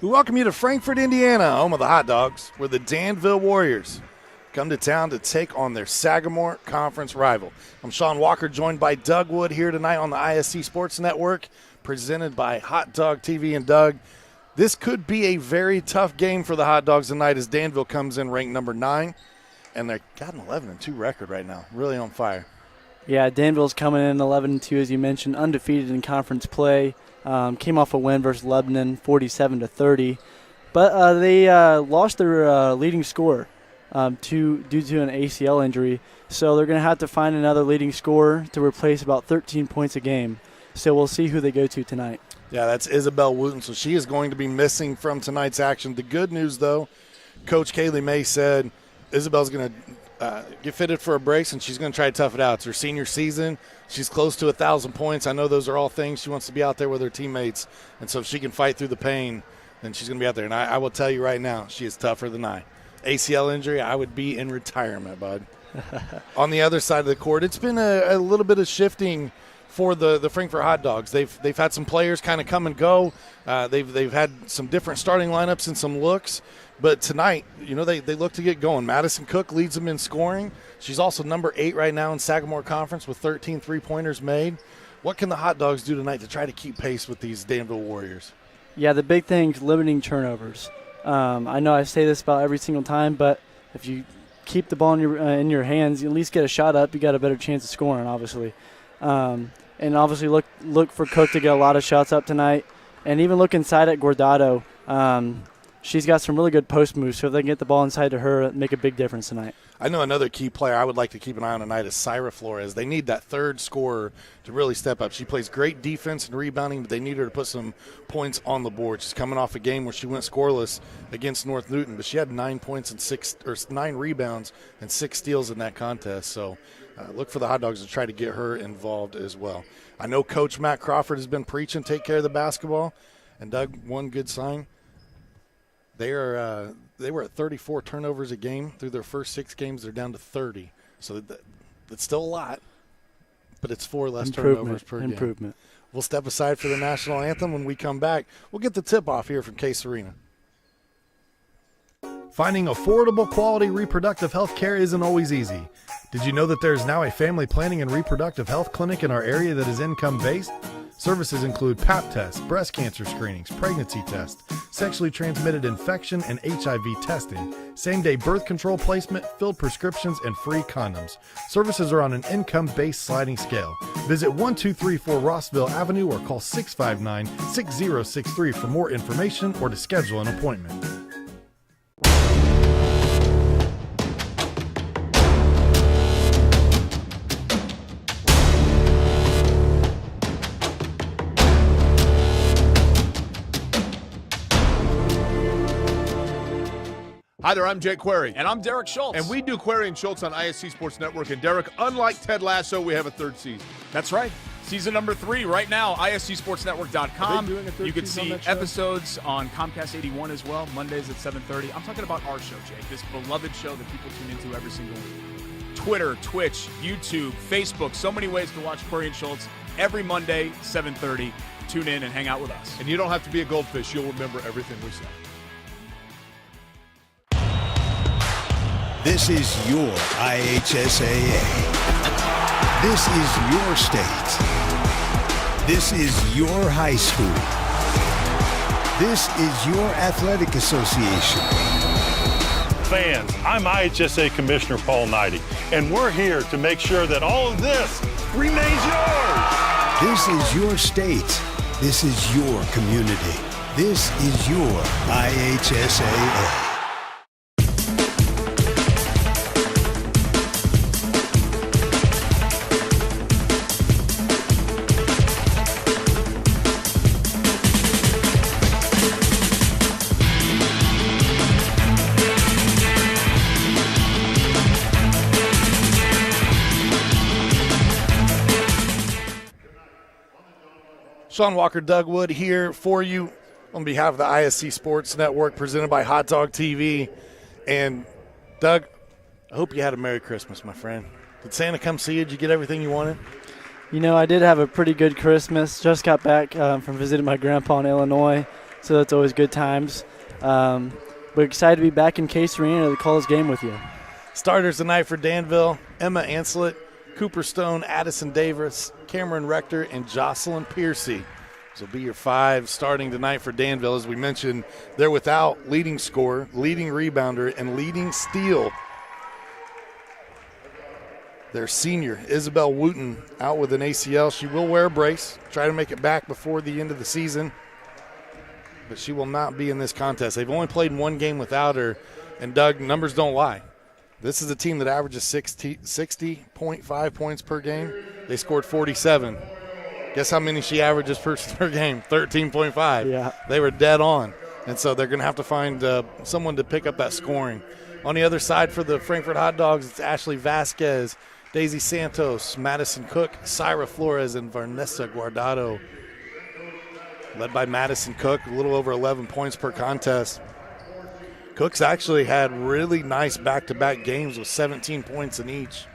We welcome you to Frankfort, Indiana, home of the hot dogs, where the Danville Warriors come to town to take on their Sagamore Conference rival. I'm Sean Walker, joined by Doug Wood here tonight on the ISC Sports Network, presented by Hot Dog TV. And Doug, this could be a very tough game for the Hot Dogs tonight as Danville comes in ranked number 9, and they've got an 11-2 record right now, really on fire. Yeah, Danville's coming in 11-2, as you mentioned, undefeated in conference play. Came off a win versus Lebanon, 47-30. But they lost their leading scorer due to an ACL injury. So they're going to have to find another leading scorer to replace about 13 points a game. So we'll see who they go to tonight. Yeah, that's Isabel Wooten. So she is going to be missing from tonight's action. The good news, though, Coach Kaylee May said Isabel's going to get fitted for a brace, and she's going to try to tough it out. It's her senior season. She's close to 1,000 points. I know those are all things. She wants to be out there with her teammates, and so if she can fight through the pain, then she's going to be out there. And I will tell you right now, she is tougher than I. ACL injury, I would be in retirement, bud. On the other side of the court, it's been a little bit of shifting for the Frankfort Hot Dogs. They've had some players kind of come and go. They've had some different starting lineups and some looks. But tonight, they look to get going. Madison Cook leads them in scoring. She's also number 8 right now in Sagamore Conference with 13 three-pointers made. What can the Hot Dogs do tonight to try to keep pace with these Danville Warriors? Yeah, the big thing is limiting turnovers. I know I say this about every single time, but if you keep the ball in your hands, you at least get a shot up, you got a better chance of scoring, obviously. And obviously look for Cook to get a lot of shots up tonight. And even look inside at Gordado. She's got some really good post moves, so if they can get the ball inside to her, it'll make a big difference tonight. I know another key player I would like to keep an eye on tonight is Syra Flores. They need that third scorer to really step up. She plays great defense and rebounding, but they need her to put some points on the board. She's coming off a game where she went scoreless against North Newton, but she had 9 points and 9 rebounds and 6 steals in that contest. So look for the Hot Dogs to try to get her involved as well. I know Coach Matt Crawford has been preaching, take care of the basketball. And, Doug, one good sign. They were at 34 turnovers a game. Through their first 6 games, they're down to 30. So that's still a lot, but it's 4 less turnovers per game. Improvement. We'll step aside for the national anthem. When we come back, we'll get the tip-off here from Case Arena. Finding affordable, quality reproductive health care isn't always easy. Did you know that there is now a family planning and reproductive health clinic in our area that is income-based? Services include Pap tests, breast cancer screenings, pregnancy tests, sexually transmitted infection and HIV testing, same-day birth control placement, filled prescriptions, and free condoms. Services are on an income-based sliding scale. Visit 1234 Rossville Avenue or call 659-6063 for more information or to schedule an appointment. Hi there, I'm Jake Query. And I'm Derek Schultz. And we do Query and Schultz on ISC Sports Network. And Derek, unlike Ted Lasso, we have a 3rd season. That's right. Season number 3 right now, ISCSportsNetwork.com. You can see episodes on Comcast 81 as well, Mondays at 7:30. I'm talking about our show, Jake, this beloved show that people tune into every single week. Twitter, Twitch, YouTube, Facebook, so many ways to watch Query and Schultz every Monday, 7:30. Tune in and hang out with us. And you don't have to be a goldfish. You'll remember everything we say. This is your IHSAA. This is your state. This is your high school. This is your athletic association. Fans, I'm IHSA Commissioner Paul Knighty, and we're here to make sure that all of this remains yours. This is your state. This is your community. This is your IHSAA. Sean Walker, Doug Wood here for you on behalf of the ISC Sports Network, presented by Hot Dog TV. And, Doug, I hope you had a Merry Christmas, my friend. Did Santa come see you? Did you get everything you wanted? You know, I did have a pretty good Christmas. Just got back from visiting my grandpa in Illinois. so that's always good times. We're excited to be back in Case Arena to call this game with you. Starters tonight for Danville: Emma Anslet, Cooper Stone, Addison Davis, Cameron Rector, and Jocelyn Piercy. This will be your 5 starting tonight for Danville. As we mentioned, they're without leading scorer, leading rebounder, and leading steal. Their senior, Isabel Wooten, out with an ACL. She will wear a brace, try to make it back before the end of the season, but she will not be in this contest. They've only played 1 game without her, and Doug, numbers don't lie. This is a team that averages 60.5 points per game. They scored 47. Guess how many she averages per game? 13.5. Yeah. They were dead on, and so they're going to have to find someone to pick up that scoring. On the other side for the Frankfort Hot Dogs, it's Ashley Vasquez, Daisy Santos, Madison Cook, Syra Flores, and Vanessa Guardado. Led by Madison Cook, a little over 11 points per contest. Cook's actually had really nice back-to-back games with 17 points in each.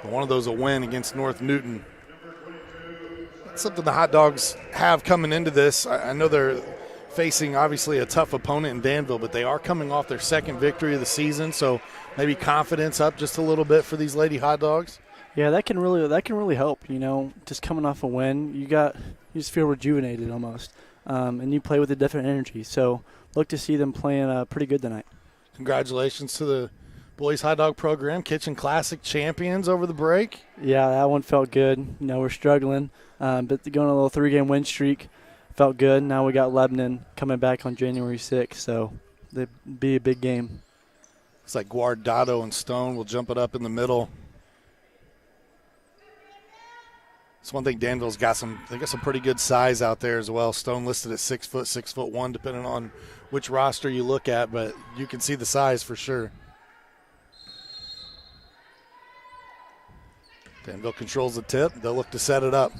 One of those a win against North Newton. That's something the Hot Dogs have coming into this. I know they're facing obviously a tough opponent in Danville, but they are coming off their 2nd victory of the season, so maybe confidence up just a little bit for these Lady Hot Dogs. Yeah, that can really help. Just coming off a win, you just feel rejuvenated almost, and you play with a different energy. So look to see them playing pretty good tonight. Congratulations to the boys hot dog program, Kitchen Classic champions over the break. Yeah, that one felt good. We're struggling, but going on a little 3-game win streak felt good. Now we got Lebanon coming back on January 6th, so it'll be a big game. It's like Guardado and Stone will jump it up in the middle. It's one thing Danville's got some pretty good size out there as well. Stone listed at 6 foot, 6'1", depending on which roster you look at, but you can see the size for sure. Danville controls the tip. They'll look to set it up.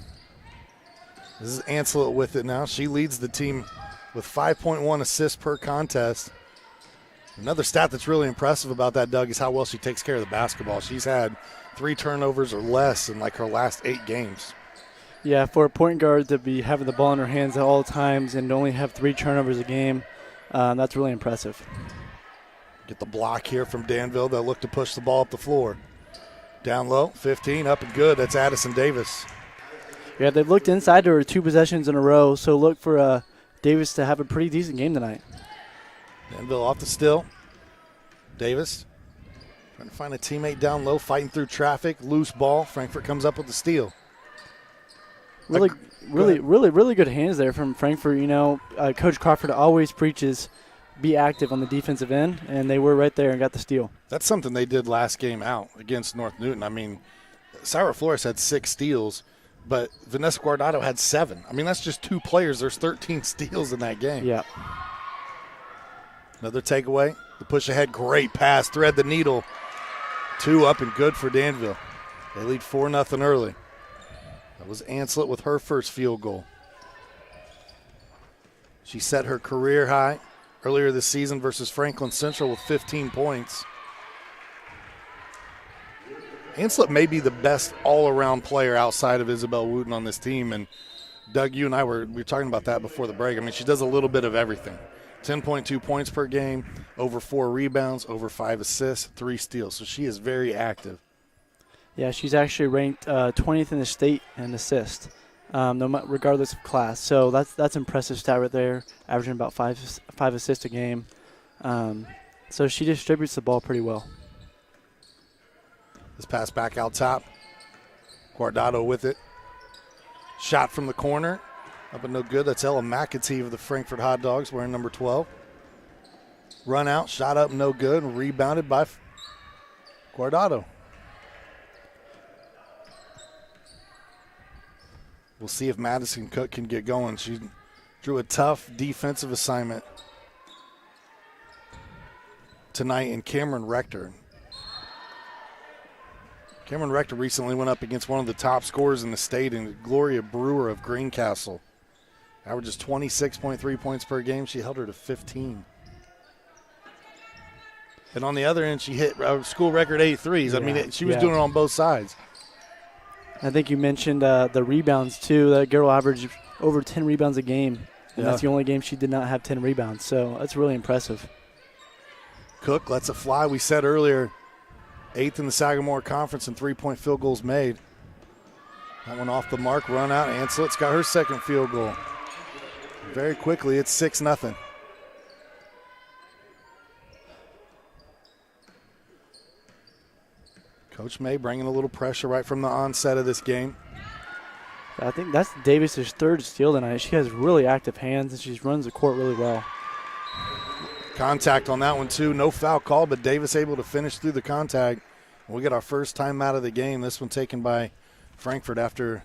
This is Anslet with it now. She leads the team with 5.1 assists per contest. Another stat that's really impressive about that, Doug, is how well she takes care of the basketball. She's had 3 turnovers or less in her last 8 games. Yeah, for a point guard to be having the ball in her hands at all times and only have 3 turnovers a game, that's really impressive. Get the block here from Danville. They'll look to push the ball up the floor. Down low, 15, up and good. That's Addison Davis. Yeah, they've looked inside to her 2 possessions in a row, so look for Davis to have a pretty decent game tonight. Danville off the steal. Davis trying to find a teammate down low, fighting through traffic. Loose ball. Frankfort comes up with the steal. Really good hands there from Frankfort. Coach Crawford always preaches be active on the defensive end, and they were right there and got the steal. That's something they did last game out against North Newton. I mean, Syra Flores had 6 steals, but Vanessa Guardado had 7. I mean, that's just 2 players. There's 13 steals in that game. Yeah. Another takeaway. The push ahead, great pass, thread the needle. 2 up and good for Danville. They lead 4-0 early. That was Anslet with her first field goal. She set her career high earlier this season versus Franklin Central with 15 points. Anslet may be the best all-around player outside of Isabel Wooten on this team. And, Doug, you and I were talking about that before the break. I mean, she does a little bit of everything. 10.2 points per game, over 4 rebounds, over 5 assists, 3 steals. So she is very active. Yeah, she's actually ranked 20th in the state in assists, regardless of class. So that's impressive stat right there, averaging about 5 assists a game. So she distributes the ball pretty well. This pass back out top. Guardado with it. Shot from the corner. Up and no good. That's Ella McAtee of the Frankfort Hot Dogs wearing number 12. Run out, shot up, no good. Rebounded by Guardado. We'll see if Madison Cook can get going. She drew a tough defensive assignment tonight in Cameron Rector. Cameron Rector recently went up against one of the top scorers in the state, in Gloria Brewer of Greencastle. Averages 26.3 points per game. She held her to 15. And on the other end, she hit a school record 8 threes. I mean, she was doing it on both sides. I think you mentioned the rebounds, too. That girl averaged over 10 rebounds a game And that's the only game she did not have 10 rebounds. So that's really impressive. Cook lets it fly. We said earlier, 8th in the Sagamore Conference in three-point field goals made. That one off the mark, run out. Anslet's got her second field goal. Very quickly, it's 6-0. Coach May bringing a little pressure right from the onset of this game. I think that's Davis's third steal tonight. She has really active hands, and she runs the court really well. Contact on that one, too. No foul call, but Davis able to finish through the contact. We get our first time out of the game. This one taken by Frankfort after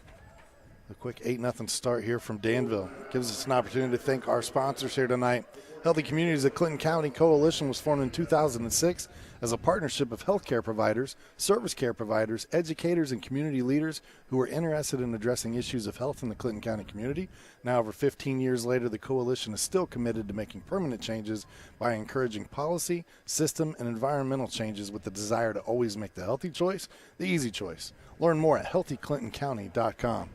a quick 8-0 start here from Danville. Gives us an opportunity to thank our sponsors here tonight. Healthy Communities of Clinton County Coalition was formed in 2006 as a partnership of healthcare providers, service care providers, educators, and community leaders who are interested in addressing issues of health in the Clinton County community. Now, over 15 years later, the coalition is still committed to making permanent changes by encouraging policy, system, and environmental changes with the desire to always make the healthy choice the easy choice. Learn more at healthyclintoncounty.com.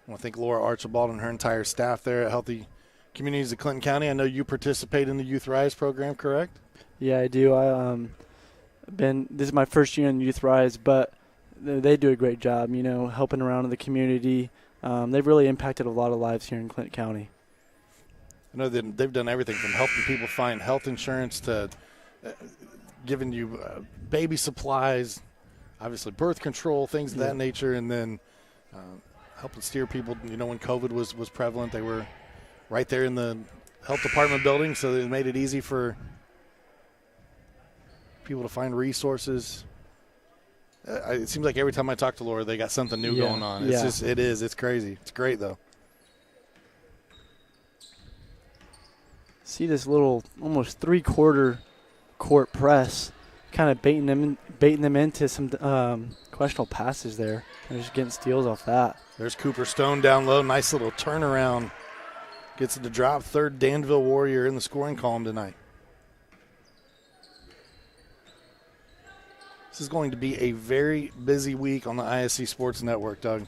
I want to thank Laura Archibald and her entire staff there at Healthy Communities of Clinton County. I know you participate in the Youth Rise program, correct? Yeah, I do. This is my first year in Youth Rise, but they do a great job, helping around in the community. They've really impacted a lot of lives here in Clinton County. I know that they've done everything from helping people find health insurance to giving you baby supplies, obviously birth control, things of that nature, and then helping steer people. When COVID was prevalent, they were right there in the health department building, so it made it easy for people to find resources. It seems like every time I talk to Laura, they got something new going on. It's crazy. It's great, though. See this little almost three-quarter court press, kind of baiting them into some questionable passes there. They're just getting steals off that. There's Cooper Stone down low. Nice little turnaround. Gets it to drop. Third Danville Warrior in the scoring column tonight. This is going to be a very busy week on the ISC Sports Network, Doug.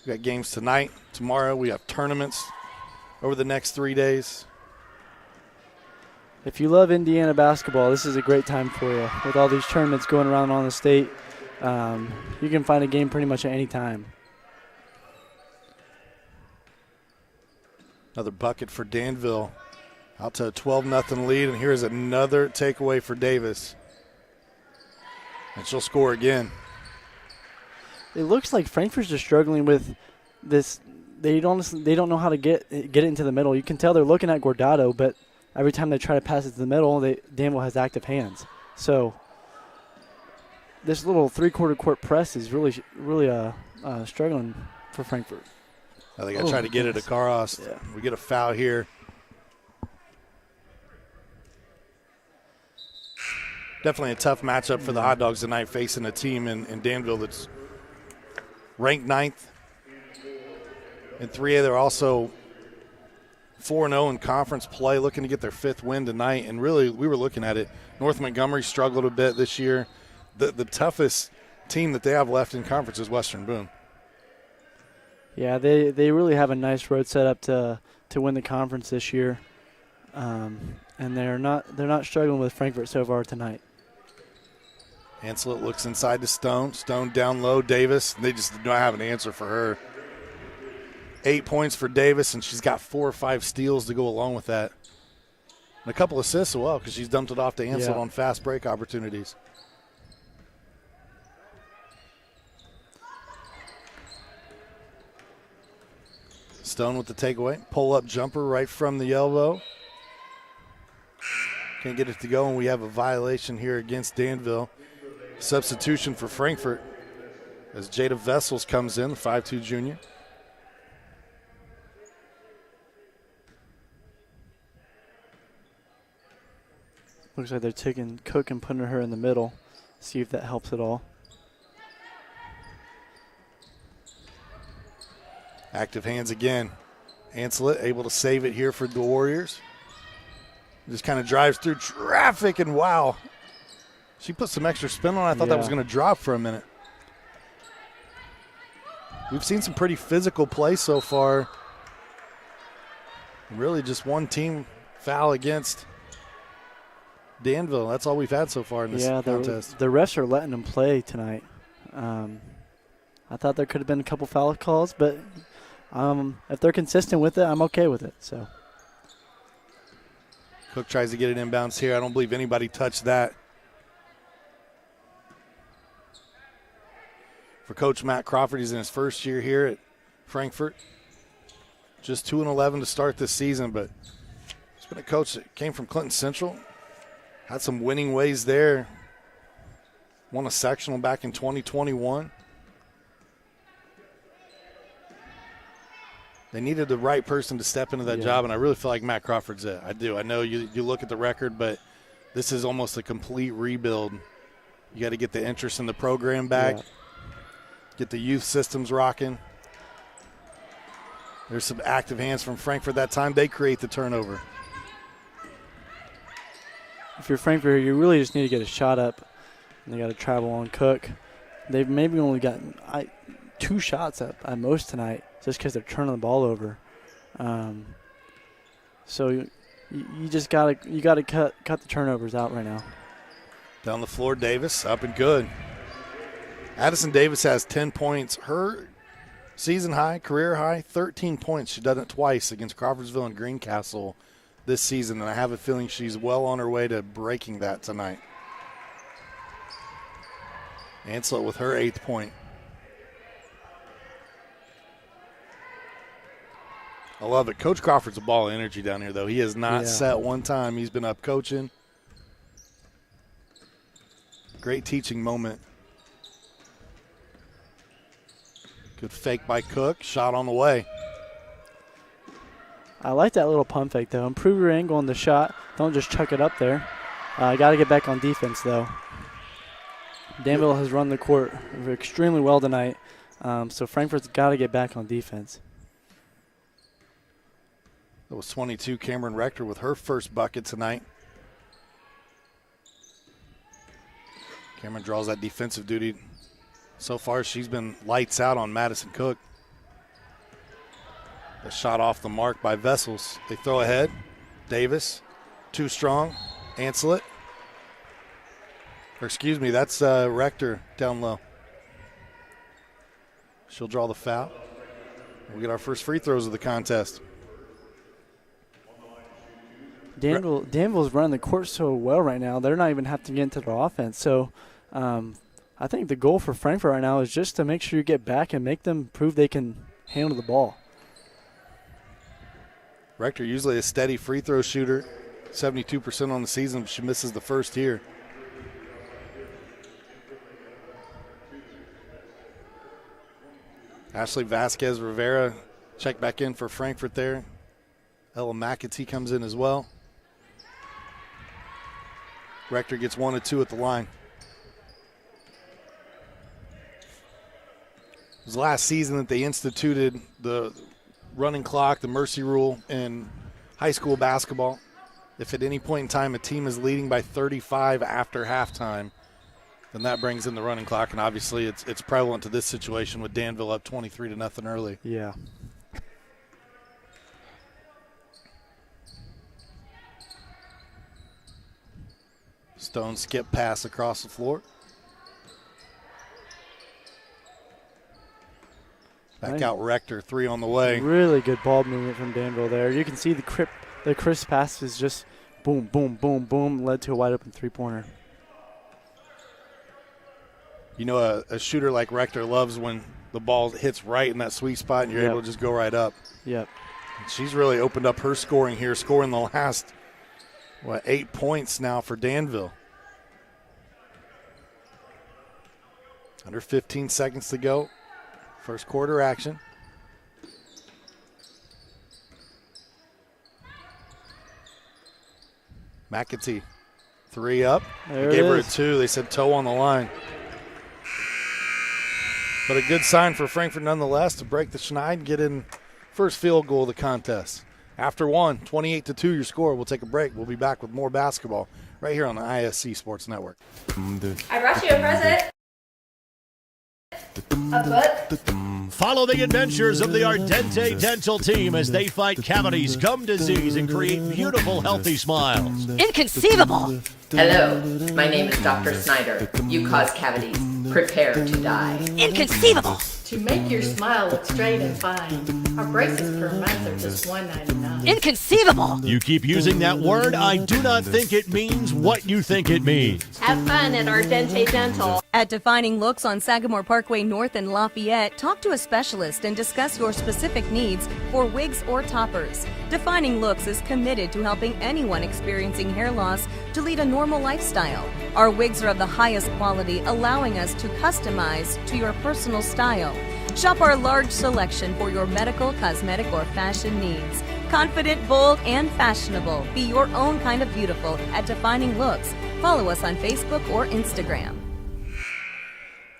We got games tonight, tomorrow. We have tournaments over the next 3 days. If you love Indiana basketball, this is a great time for you. With all these tournaments going around on the state, you can find a game pretty much at any time. Another bucket for Danville. Out to a 12-0 lead, and here's another takeaway for Davis. And she'll score again. It looks like Frankfurt's just struggling with this. They don't know how to get it into the middle. You can tell they're looking at Gordado, but every time they try to pass it to the middle, Danville has active hands. So this little three-quarter court press is really struggling for Frankfort. I think I tried to get it across. Yeah. We get a foul here. Definitely a tough matchup for the Hot Dogs tonight, facing a team in Danville that's ranked 9th. In 3A, they're also 4-0 in conference play, looking to get their 5th win tonight. And really, we were looking at it. North Montgomery struggled a bit this year. The toughest team that they have left in conference is Western Boone. Yeah, they really have a nice road set up to win the conference this year, and they're not struggling with Frankfort so far tonight. Anslet looks inside to Stone. Stone down low. Davis. They just do not have an answer for her. 8 points for Davis, and she's got 4 or 5 steals to go along with that, and a couple assists as well because she's dumped it off to Anslet on fast break opportunities. Stone with the takeaway. Pull-up jumper right from the elbow. Can't get it to go, and we have a violation here against Danville. Substitution for Frankfort as Jada Vessels comes in, the 5'2 junior. Looks like they're taking Cook and putting her in the middle. See if that helps at all. Active hands again. Anslet able to save it here for the Warriors. Just kind of drives through traffic, and wow. She put some extra spin on it. I thought that was going to drop for a minute. We've seen some pretty physical play so far. Really just one team foul against Danville. That's all we've had so far in this contest. The refs are letting them play tonight. I thought there could have been a couple foul calls, but if they're consistent with it, I'm okay with it. So Cook tries to get it inbounds here. I don't believe anybody touched that. For Coach Matt Crawford, he's in his first year here at Frankfort. Just 2-11 to start this season, but he's been a coach that came from Clinton Central. Had some winning ways there. Won a sectional back in 2021. They needed the right person to step into that job, and I really feel like Matt Crawford's it. I do. I know you look at the record, but this is almost a complete rebuild. You got to get the interest in the program back. Get the youth systems rocking. There's some active hands from Frankfort that time. They create the turnover. If you're Frankfort, you really just need to get a shot up. And they got to travel on Cook. They've maybe only gotten 2 shots up at most tonight just because they're turning the ball over. So you just got to cut the turnovers out right now. Down the floor, Davis, up and good. Addison Davis has 10 points. Her season high, career high, 13 points. She done it twice against Crawfordsville and Greencastle this season, and I have a feeling she's well on her way to breaking that tonight. Anslet with her 8th point. I love it. Coach Crawford's a ball of energy down here, though. He has not sat one time. He's been up coaching. Great teaching moment. Good fake by Cook. Shot on the way. I like that little pump fake, though. Improve your angle on the shot. Don't just chuck it up there. Got to get back on defense, though. Danville has run the court extremely well tonight, so Frankfort's got to get back on defense. That was 22, Cameron Rector with her first bucket tonight. Cameron draws that defensive duty. So far, she's been lights out on Madison Cook. A shot off the mark by Vessels. They throw ahead. Davis, too strong. Anslet. Or excuse me, that's Rector down low. She'll draw the foul. We'll get our first free throws of the contest. Danville's running the court so well right now, they're not even having to get into their offense. So I think the goal for Frankfort right now is just to make sure you get back and make them prove they can handle the ball. Rector usually a steady free throw shooter, 72% on the season. She misses the first here. Ashley Vasquez Rivera check back in for Frankfort there. Ella McAtee comes in as well. Rector gets 1 of 2 at the line. It was last season that they instituted the running clock, the mercy rule in high school basketball. If at any point in time a team is leading by 35 after halftime, then that brings in the running clock, and obviously it's prevalent to this situation with Danville up 23-0 early. Yeah. Stone skip pass across the floor. Back out Rector, 3 on the way. Really good ball movement from Danville there. You can see the crisp pass is just boom, boom, boom, boom, led to a wide open 3-pointer. You know, a shooter like Rector loves when the ball hits right in that sweet spot and you're able to just go right up. Yep. And she's really opened up her scoring here, scoring the last, 8 points now for Danville. Under 15 seconds to go. First quarter action. McAtee, 3 up. They gave her a 2. They said toe on the line. But a good sign for Frankfort nonetheless to break the schneid and get in first field goal of the contest. After 1, 28-2 your score. We'll take a break. We'll be back with more basketball right here on the ISC Sports Network. I brought you a present. Follow the adventures of the Ardente Dental team as they fight cavities, gum disease, and create beautiful, healthy smiles. Inconceivable! Hello, my name is Dr. Snyder. You cause cavities. Prepare to die. Inconceivable! To make your smile look straight and fine, our braces per month are just $1.99. Inconceivable! You keep using that word, I do not think it means what you think it means. Have fun at Ardente Dental. At Defining Looks on Sagamore Parkway North in Lafayette, talk to a specialist and discuss your specific needs for wigs or toppers. Defining Looks is committed to helping anyone experiencing hair loss to lead a normal lifestyle. Our wigs are of the highest quality, allowing us to customize to your personal style. Shop our large selection for your medical, cosmetic, or fashion needs. Confident, bold, and fashionable. Be your own kind of beautiful at Defining Looks. Follow us on Facebook or Instagram.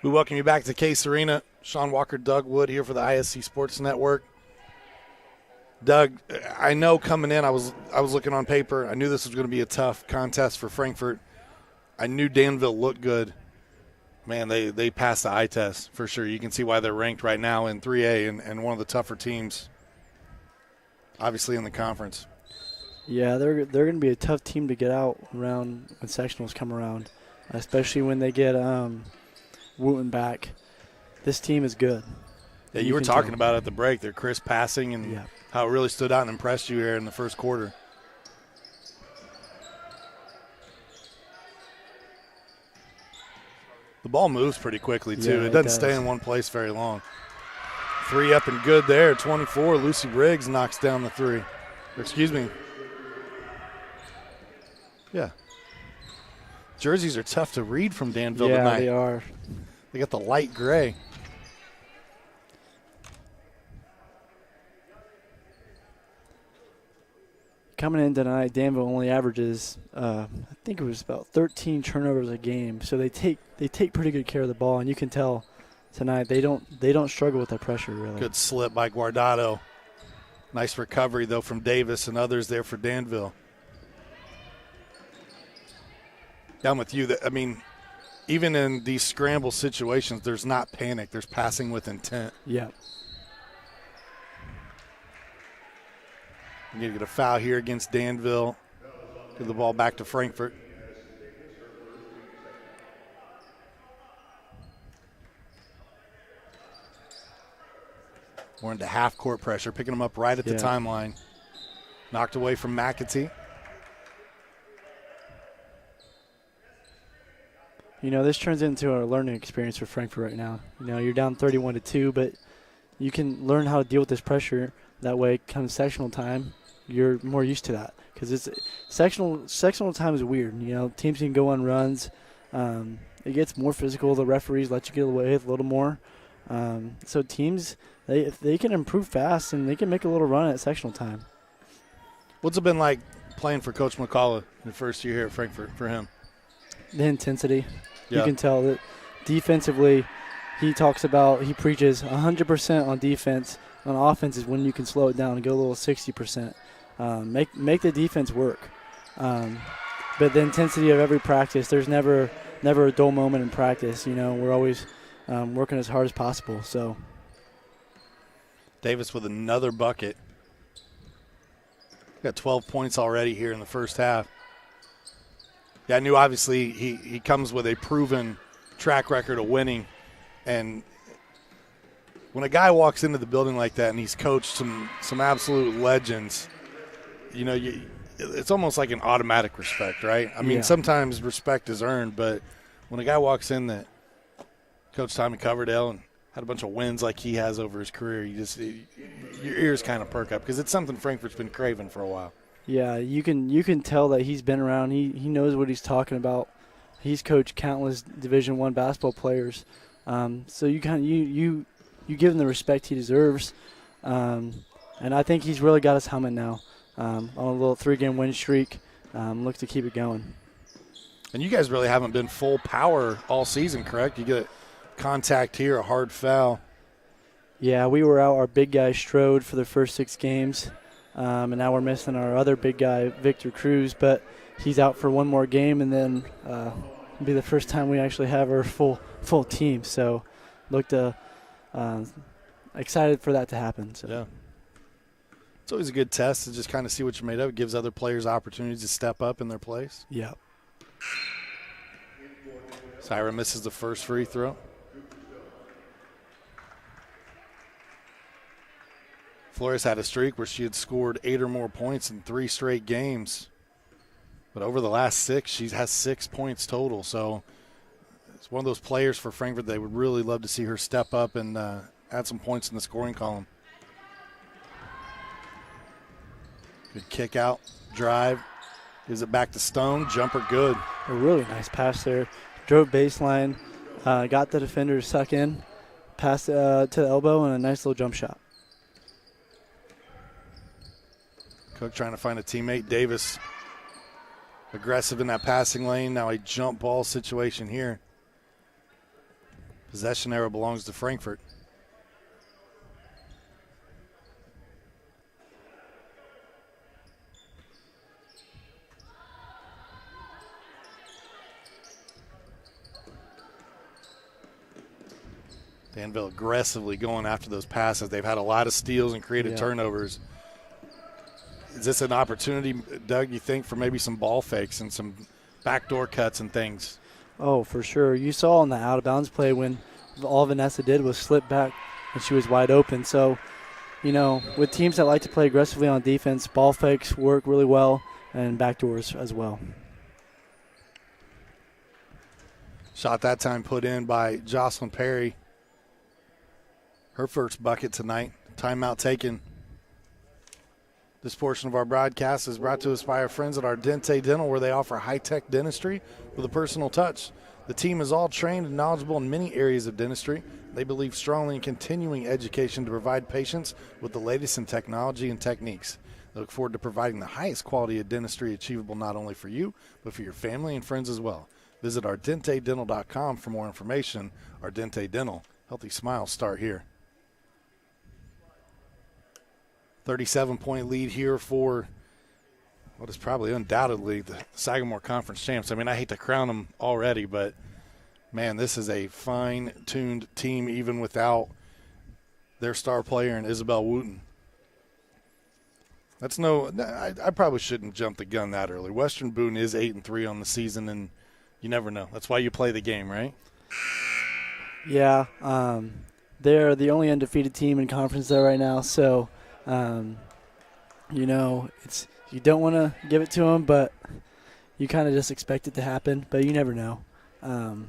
We welcome you back to Case Arena. Sean Walker, Doug Wood here for the ISC Sports Network. Doug, I know coming in, I was looking on paper. I knew this was going to be a tough contest for Frankfort. I knew Danville looked good. Man, they passed the eye test for sure. You can see why they're ranked right now in 3A and one of the tougher teams, obviously, in the conference. Yeah, they're going to be a tough team to get out around when sectionals come around, especially when they get Wooten back. This team is good. Yeah, you were talking about it at the break. Their crisp passing and how it really stood out and impressed you here in the first quarter. The ball moves pretty quickly, too. Yeah, it doesn't stay in one place very long. 3 up and good there, 24. Lucy Briggs knocks down the 3. Excuse me. Yeah. Jerseys are tough to read from Danville tonight. Yeah, they are. They got the light gray. Coming in tonight, Danville only averages, I think it was about 13 turnovers a game. So they take pretty good care of the ball, and you can tell tonight they don't struggle with that pressure really. Good slip by Guardado. Nice recovery though from Davis and others there for Danville. Down with you. I mean, even in these scramble situations, there's not panic. There's passing with intent. Yeah. You need to get a foul here against Danville. Give the ball back to Frankfort. We're into half-court pressure, picking them up right at the timeline. Knocked away from McAtee. You know, this turns into a learning experience for Frankfort right now. You know, you're down 31-2, but you can learn how to deal with this pressure. That way, come sectional time, you're more used to that because it's sectional time is weird. You know, teams can go on runs. It gets more physical. The referees let you get away with a little more. So teams, they can improve fast and they can make a little run at sectional time. What's it been like playing for Coach McCullough in the first year here at Frankfort for him? The intensity. Yeah. You can tell that defensively he preaches 100% on defense. On offense is when you can slow it down and go a little 60%. Make the defense work. But the intensity of every practice, there's never a dull moment in practice. You know, we're always working as hard as possible. So Davis with another bucket. Got 12 points already here in the first half. Yeah, I knew obviously he comes with a proven track record of winning. And when a guy walks into the building like that and he's coached some absolute legends, you know, it's almost like an automatic respect, right? I mean, sometimes respect is earned, but when a guy walks in that coached Tommy Coverdale and had a bunch of wins like he has over his career, your ears kind of perk up because it's something Frankfort's been craving for a while. Yeah, you can tell that he's been around. He knows what he's talking about. He's coached countless Division I basketball players, so you give him the respect he deserves, and I think he's really got us humming now on a little 3-game win streak. Look to keep it going. And you guys really haven't been full power all season, correct? You get contact here, a hard foul. Yeah, we were out our big guy Strode for the first 6 games. And now we're missing our other big guy, Victor Cruz, but he's out for one more game, and then it'll be the first time we actually have our full team. So looked excited for that to happen. So. Yeah. It's always a good test to just kind of see what you're made of. It gives other players opportunities to step up in their place. Yeah. Syra misses the first free throw. Flores had a streak where she had scored 8 or more points in 3 straight games. But over the last 6, she has 6 points total. So it's one of those players for Frankfort. They would really love to see her step up and add some points in the scoring column. Good kick out, drive, gives it back to Stone, jumper good. A really nice pass there. Drove baseline, got the defender to suck in, passed to the elbow, and a nice little jump shot. Cook trying to find a teammate. Davis aggressive in that passing lane. Now a jump ball situation here. Possession arrow belongs to Frankfort. Danville aggressively going after those passes. They've had a lot of steals and created turnovers. Is this an opportunity, Doug, you think, for maybe some ball fakes and some backdoor cuts and things? Oh, for sure. You saw on the out-of-bounds play when all Vanessa did was slip back and she was wide open. So, you know, with teams that like to play aggressively on defense, ball fakes work really well and backdoors as well. Shot that time put in by Jocelyn Perry. Her first bucket tonight. Timeout taken. This portion of our broadcast is brought to us by our friends at Ardente Dental, where they offer high-tech dentistry with a personal touch. The team is all trained and knowledgeable in many areas of dentistry. They believe strongly in continuing education to provide patients with the latest in technology and techniques. They look forward to providing the highest quality of dentistry achievable not only for you, but for your family and friends as well. Visit ardentedental.com for more information. Ardente Dental. Healthy smiles start here. 37-point lead here for what is probably undoubtedly the Sagamore Conference champs. I mean, I hate to crown them already, but, man, this is a fine-tuned team even without their star player in Isabel Wooten. That's I probably shouldn't jump the gun that early. Western Boone is 8-3 on the season, and you never know. That's why you play the game, right? Yeah. They're the only undefeated team in conference there right now, so – you know, you don't want to give it to them, but you kind of just expect it to happen. But you never know. You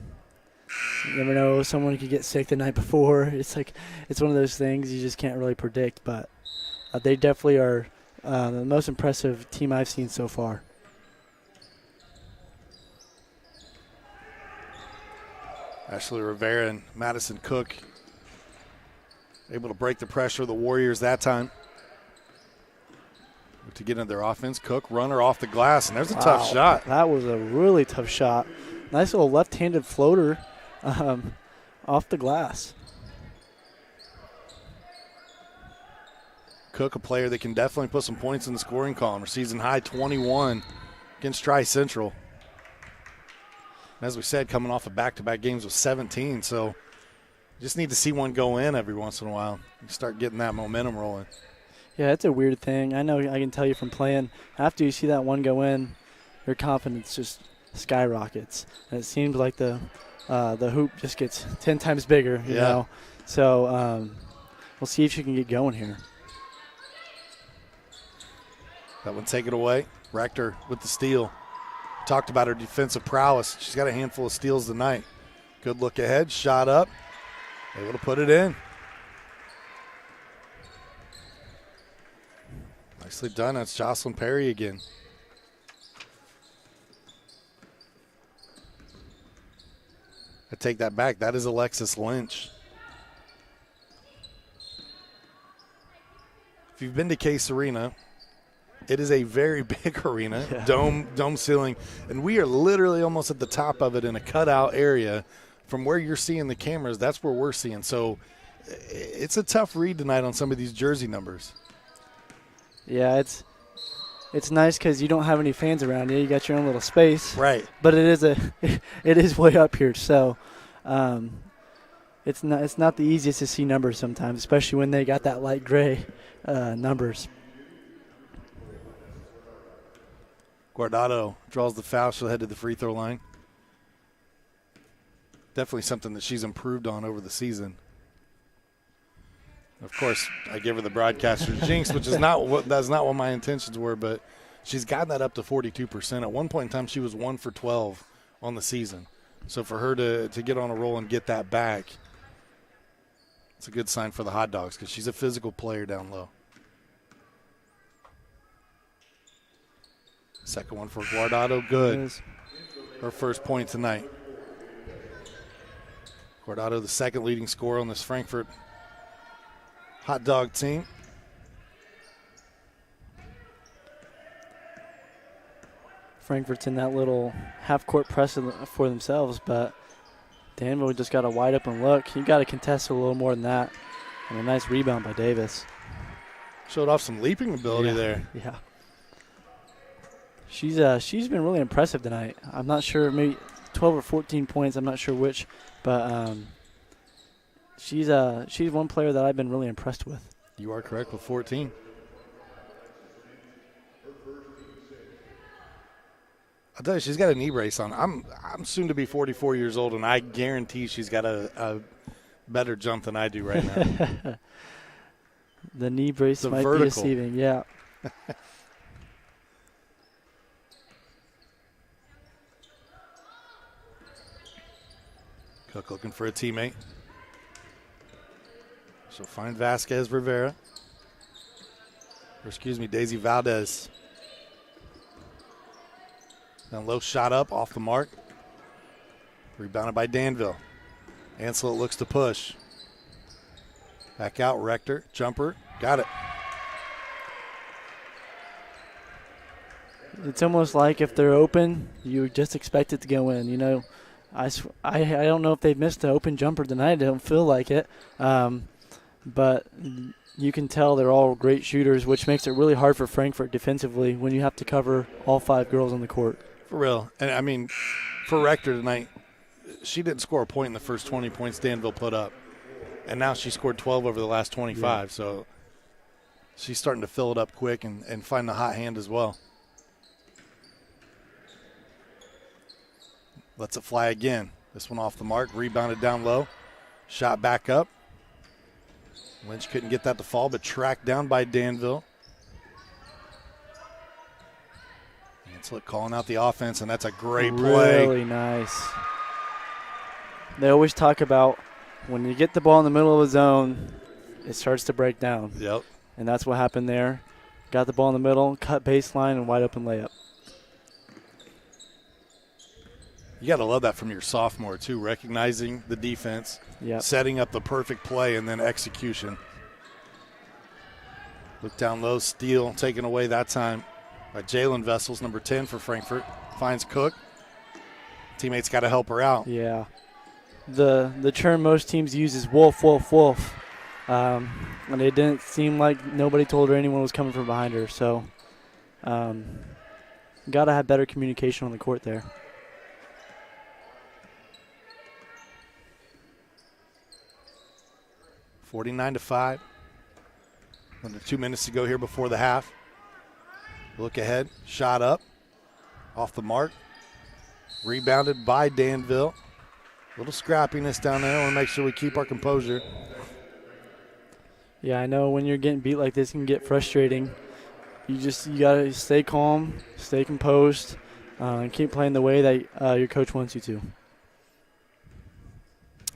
never know. Someone could get sick the night before. It's one of those things you just can't really predict. But they definitely are the most impressive team I've seen so far. Ashley Rivera and Madison Cook able to break the pressure of the Warriors that time. To get into their offense, Cook, runner off the glass, and there's a tough shot. That was a really tough shot. Nice little left-handed floater off the glass. Cook, a player that can definitely put some points in the scoring column. Her season high 21 against Tri-Central. As we said, coming off of back-to-back games with 17, so just need to see one go in every once in a while. You start getting that momentum rolling. Yeah, it's a weird thing. I know I can tell you from playing, after you see that one go in, your confidence just skyrockets. And it seems like the hoop just gets 10 times bigger, you know. So we'll see if she can get going here. That one taken away. Rector with the steal. Talked about her defensive prowess. She's got a handful of steals tonight. Good look ahead, shot up, able to put it in. Nicely done. That's Jocelyn Perry again. I take that back. That is Alexis Lynch. If you've been to Case Arena, it is a very big arena, dome ceiling, and we are literally almost at the top of it in a cutout area. From where you're seeing the cameras, that's where we're seeing. So it's a tough read tonight on some of these jersey numbers. Yeah, it's nice because you don't have any fans around you. You got your own little space. Right. But it is way up here. So, it's not the easiest to see numbers sometimes, especially when they got that light gray numbers. Guardado draws the foul. She'll head to the free throw line. Definitely something that she's improved on over the season. Of course, I give her the broadcaster's jinx, which is that's not what my intentions were, but she's gotten that up to 42%. At one point in time, she was 1 for 12 on the season. So for her to get on a roll and get that back, it's a good sign for the Hot Dogs because she's a physical player down low. Second one for Guardado, good. Her first point tonight. Guardado, the second leading scorer on this Frankfort Hot Dog team. Frankfort's in that little half-court press for themselves, but Danville just got a wide-open look. He got to contest a little more than that. And a nice rebound by Davis. Showed off some leaping ability there. Yeah. She's been really impressive tonight. I'm not sure, maybe 12 or 14 points. I'm not sure which, but she's one player that I've been really impressed with. You are correct with 14. I'll tell you, she's got a knee brace on. I'm soon to be 44 years old, and I guarantee she's got a better jump than I do right now. The knee brace might be deceiving, yeah. Cook looking for a teammate. She'll find Vasquez Rivera. Or excuse me, Daisy Valdez. Down low, shot up, off the mark. Rebounded by Danville. Ansel looks to push. Back out, Rector, jumper, got it. It's almost like if they're open, you just expect it to go in, you know. I don't know if they've missed an open jumper tonight. I don't feel like it. But you can tell they're all great shooters, which makes it really hard for Frankfort defensively when you have to cover all 5 girls on the court. For real. And, I mean, for Rector tonight, she didn't score a point in the first 20 points Danville put up. And now she scored 12 over the last 25. Yeah. So she's starting to fill it up quick and find the hot hand as well. Lets it fly again. This one off the mark, rebounded down low. Shot back up. Lynch couldn't get that to fall, but tracked down by Danville. Ansel calling out the offense, and that's a great play. Really nice. They always talk about when you get the ball in the middle of a zone, it starts to break down. Yep. And that's what happened there. Got the ball in the middle, cut baseline, and wide open layup. You got to love that from your sophomore, too, recognizing the defense, setting up the perfect play, and then execution. Look down low, steal, taken away that time by Jalen Vessels, number 10 for Frankfort. Finds Cook. Teammates got to help her out. Yeah. The term most teams use is wolf, wolf, wolf. And it didn't seem like nobody told her anyone was coming from behind her. So got to have better communication on the court there. 49-5. Under 2 minutes to go here before the half. Look ahead. Shot up. Off the mark. Rebounded by Danville. Little scrappiness down there. I want to make sure we keep our composure. Yeah, I know when you're getting beat like this, it can get frustrating. You got to stay calm, stay composed, and keep playing the way that your coach wants you to.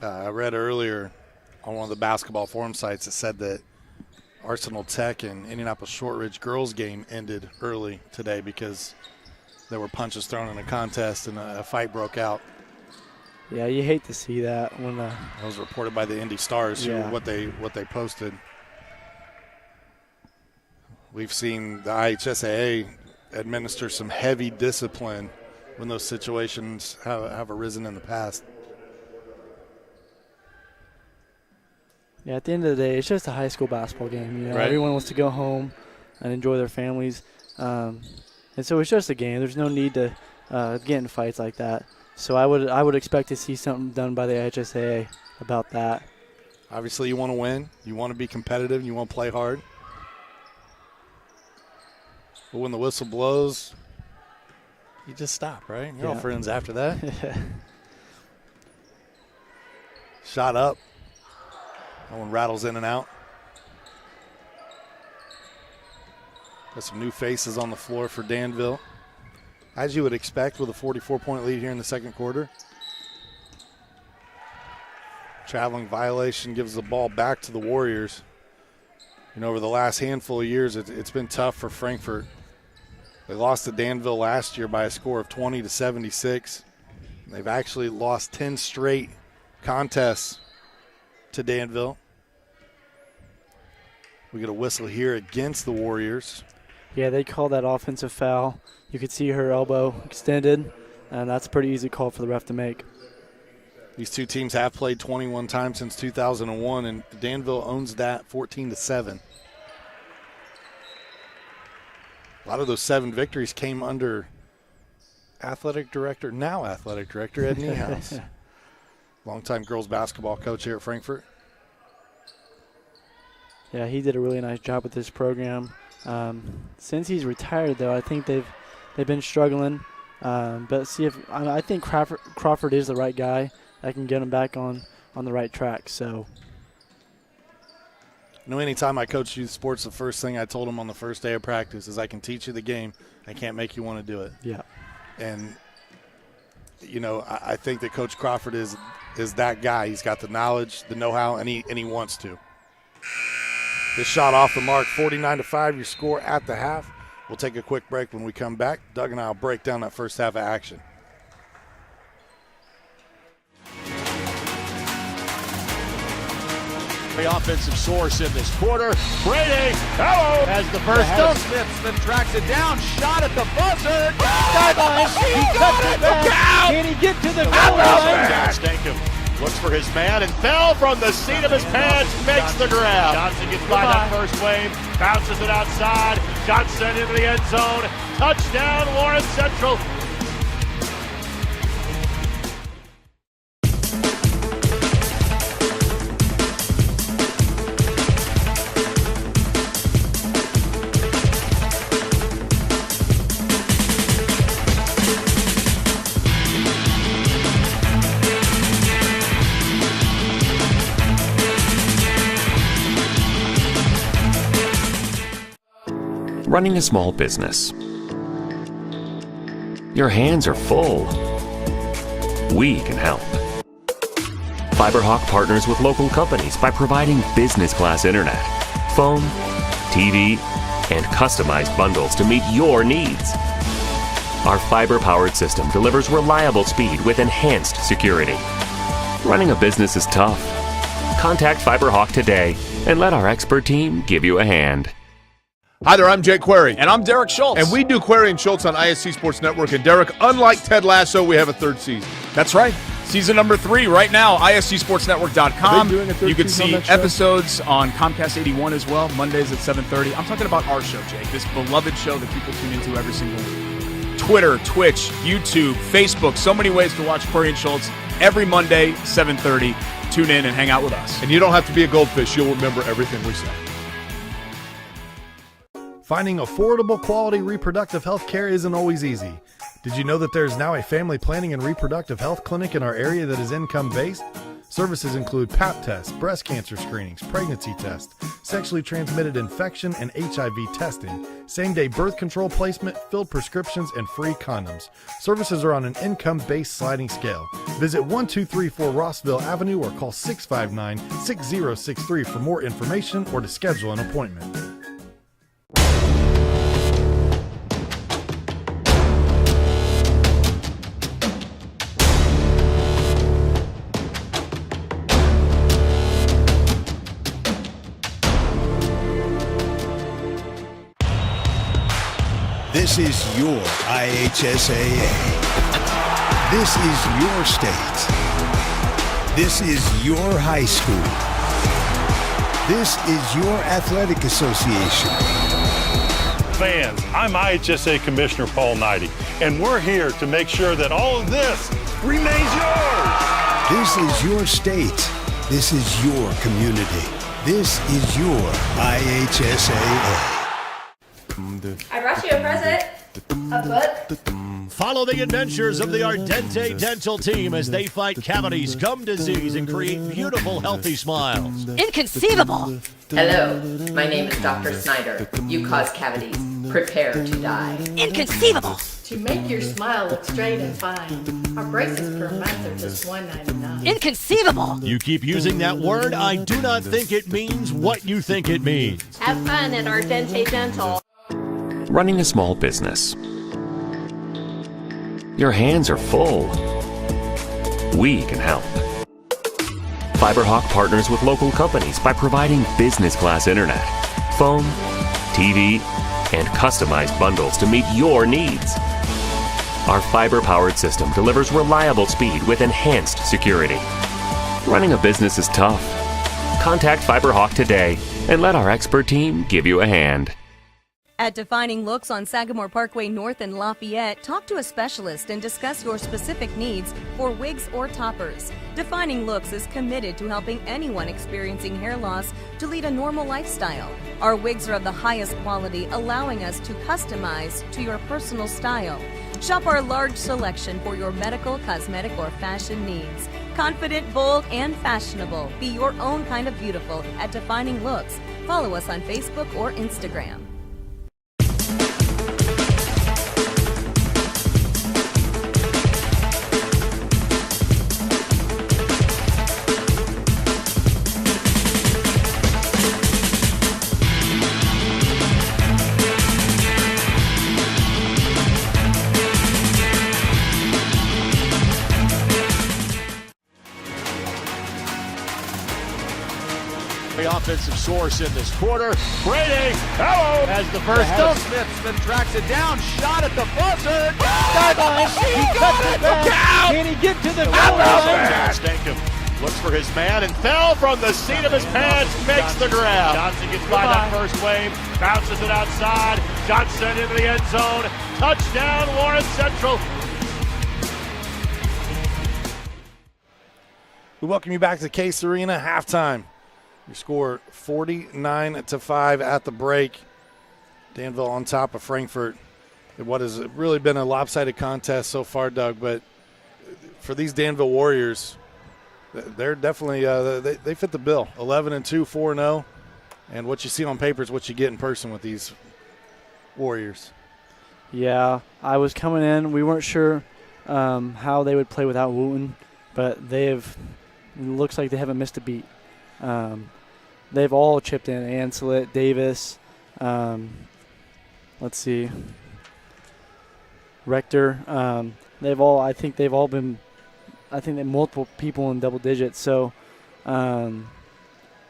I read earlier on one of the basketball forum sites that said that Arsenal Tech and Indianapolis Shortridge girls game ended early today because there were punches thrown in a contest and a fight broke out. Yeah, you hate to see that when that was reported by the Indy Stars. Yeah. What they posted. We've seen the IHSAA administer some heavy discipline when those situations have arisen in the past. Yeah, at the end of the day, it's just a high school basketball game. You know, right. Everyone wants to go home and enjoy their families, and so it's just a game. There's no need to get in fights like that. So I would expect to see something done by the IHSAA about that. Obviously, you want to win. You want to be competitive. You want to play hard. But when the whistle blows, you just stop, right? You're all friends after that. Shot up. That one rattles in and out. Got some new faces on the floor for Danville. As you would expect with a 44-point lead here in the second quarter. Traveling violation gives the ball back to the Warriors. You know, over the last handful of years, it's been tough for Frankfort. They lost to Danville last year by a score of 20-76. They've actually lost 10 straight contests to Danville. We get a whistle here against the Warriors. Yeah, they called that offensive foul. You could see her elbow extended, and that's a pretty easy call for the ref to make. These two teams have played 21 times since 2001, and Danville owns that 14-7. A lot of those 7 victories came under now athletic director Ed Niehaus, longtime girls basketball coach here at Frankfort. Yeah, he did a really nice job with this program. Since he's retired, though, I think they've been struggling. But I think Crawford is the right guy that can get them back on the right track. So, you know, anytime I coach youth sports, the first thing I told them on the first day of practice is I can teach you the game. I can't make you want to do it. Yeah. And, you know, I think that Coach Crawford is that guy. He's got the knowledge, the know-how, and he wants to. This shot off the mark, 49-5, your score at the half. We'll take a quick break. When we come back, Doug and I will break down that first half of action. The offensive source in this quarter. Brady, hello, has the first up. Smith tracks it down. Shot at the buzzer. Sideline. He cuts it back. Can he get to the goal line? Stankham looks for his man and fell from the seat of his pants. Makes the grab. Johnson gets by that first wave. Bounces it outside. Johnson into the end zone. Touchdown, Lawrence Central. Running a small business. Your hands are full. We can help. FiberHawk partners with local companies by providing business class internet, phone, TV, and customized bundles to meet your needs. Our fiber-powered system delivers reliable speed with enhanced security. Running a business is tough. Contact FiberHawk today and let our expert team give you a hand. Hi there, I'm Jake Query. And I'm Derek Schultz. And we do Query and Schultz on ISC Sports Network. And Derek, unlike Ted Lasso, we have a third season. That's right. Season number 3 right now, ISCSportsNetwork.com. You can see episodes on Comcast 81 as well, Mondays at 7:30. I'm talking about our show, Jake, this beloved show that people tune into every single week. Twitter, Twitch, YouTube, Facebook, so many ways to watch Query and Schultz every Monday, 7:30. Tune in and hang out with us. And you don't have to be a goldfish. You'll remember everything we say. Finding affordable, quality reproductive health care isn't always easy. Did you know that there's now a family planning and reproductive health clinic in our area that is income-based? Services include Pap tests, breast cancer screenings, pregnancy tests, sexually transmitted infection and HIV testing, same-day birth control placement, filled prescriptions, and free condoms. Services are on an income-based sliding scale. Visit 1234 Rossville Avenue or call 659-6063 for more information or to schedule an appointment. This is your IHSAA. This is your state. This is your high school. This is your athletic association. Fans, I'm IHSA Commissioner Paul Knighty, and we're here to make sure that all of this remains yours. This is your state. This is your community. This is your IHSAA. I brought you a present. A book. Follow the adventures of the Ardente Dental team as they fight cavities, gum disease, and create beautiful, healthy smiles. Inconceivable. Hello, my name is Dr. Snyder. You cause cavities. Prepare to die. Inconceivable. To make your smile look straight and fine, our braces per month are just $1.99. Inconceivable. You keep using that word, I do not think it means what you think it means. Have fun at Ardente Dental. Running a small business. Your hands are full. We can help. FiberHawk partners with local companies by providing business class internet, phone, TV, and customized bundles to meet your needs. Our fiber-powered system delivers reliable speed with enhanced security. Running a business is tough. Contact FiberHawk today and let our expert team give you a hand. At Defining Looks on Sagamore Parkway North in Lafayette, talk to a specialist and discuss your specific needs for wigs or toppers. Defining Looks is committed to helping anyone experiencing hair loss to lead a normal lifestyle. Our wigs are of the highest quality, allowing us to customize to your personal style. Shop our large selection for your medical, cosmetic, or fashion needs. Confident, bold, and fashionable. Be your own kind of beautiful at Defining Looks. Follow us on Facebook or Instagram. The offensive source in this quarter. Brady, hello, has the first down. Smith tracks it down. Shot at the buzzer. Sideline. He cuts it back. Can he get to the goal line? Stankham looks for his man and fell from the seat of his pants. Makes the grab. Johnson gets by that first wave. Bounces it outside. Johnson into the end zone. Touchdown, Lawrence Central. We welcome you back to Case Arena halftime. Your score 49-5 at the break. Danville on top of Frankfort. What has really been a lopsided contest so far, Doug, but for these Danville Warriors, they're definitely they fit the bill. 11-2, 4-0, and what you see on paper is what you get in person with these Warriors. Yeah, I was coming in. We weren't sure how they would play without Wooten, but it looks like they haven't missed a beat. They've all chipped in. Ancelet, Davis, let's see, Rector. I think that multiple people in double digits. So,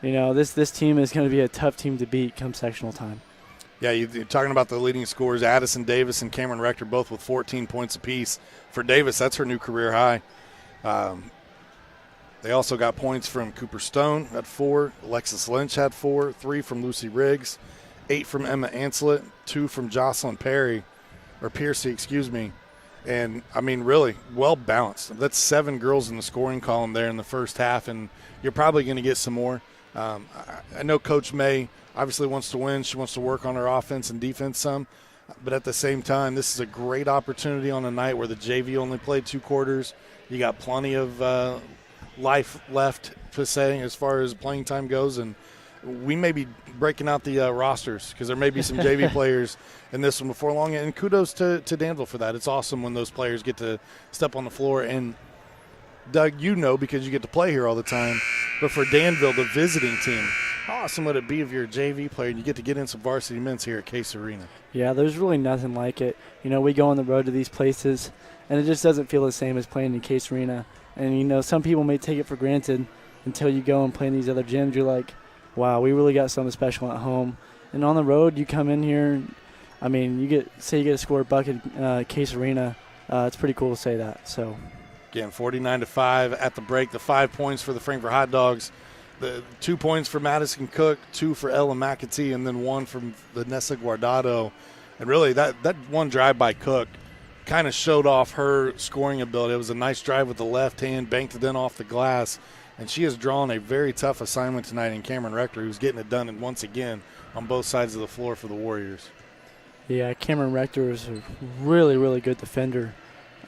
this team is going to be a tough team to beat come sectional time. Yeah, you're talking about the leading scorers, Addison Davis and Cameron Rector, both with 14 points apiece. For Davis, that's her new career high. They also got points from Cooper Stone at 4. Alexis Lynch had 4. 3 from Lucy Riggs. 8 from Emma Ancelet. 2 from Jocelyn Piercy. And, really well balanced. That's 7 girls in the scoring column there in the first half, and you're probably going to get some more. I know Coach May obviously wants to win. She wants to work on her offense and defense some. But at the same time, this is a great opportunity on a night where the JV only played 2 quarters. You got plenty of life left, per se, as far as playing time goes, and we may be breaking out the rosters because there may be some JV players in this one before long, and kudos to Danville for that. It's awesome when those players get to step on the floor, and Doug, because you get to play here all the time, but for Danville, the visiting team, how awesome would it be if you're a JV player and you get to get in some varsity minutes here at Case Arena? Yeah, there's really nothing like it. We go on the road to these places, and it just doesn't feel the same as playing in Case Arena. And, some people may take it for granted until you go and play in these other gyms. You're like, wow, we really got something special at home. And on the road, you come in here, you get to score a bucket Case Arena. It's pretty cool to say that. So, again, 49-5 at the break. The 5 points for the Frankfort Hot Dogs. The 2 points for Madison Cook, 2 for Ella McAtee, and then 1 from Vanessa Guardado. And really, that one drive by Cook kind of showed off her scoring ability. It was a nice drive with the left hand, banked it in off the glass, And she has drawn a very tough assignment tonight in Cameron Rector, who's getting it done once again on both sides of the floor for the Warriors. Yeah, Cameron Rector is a really, really good defender.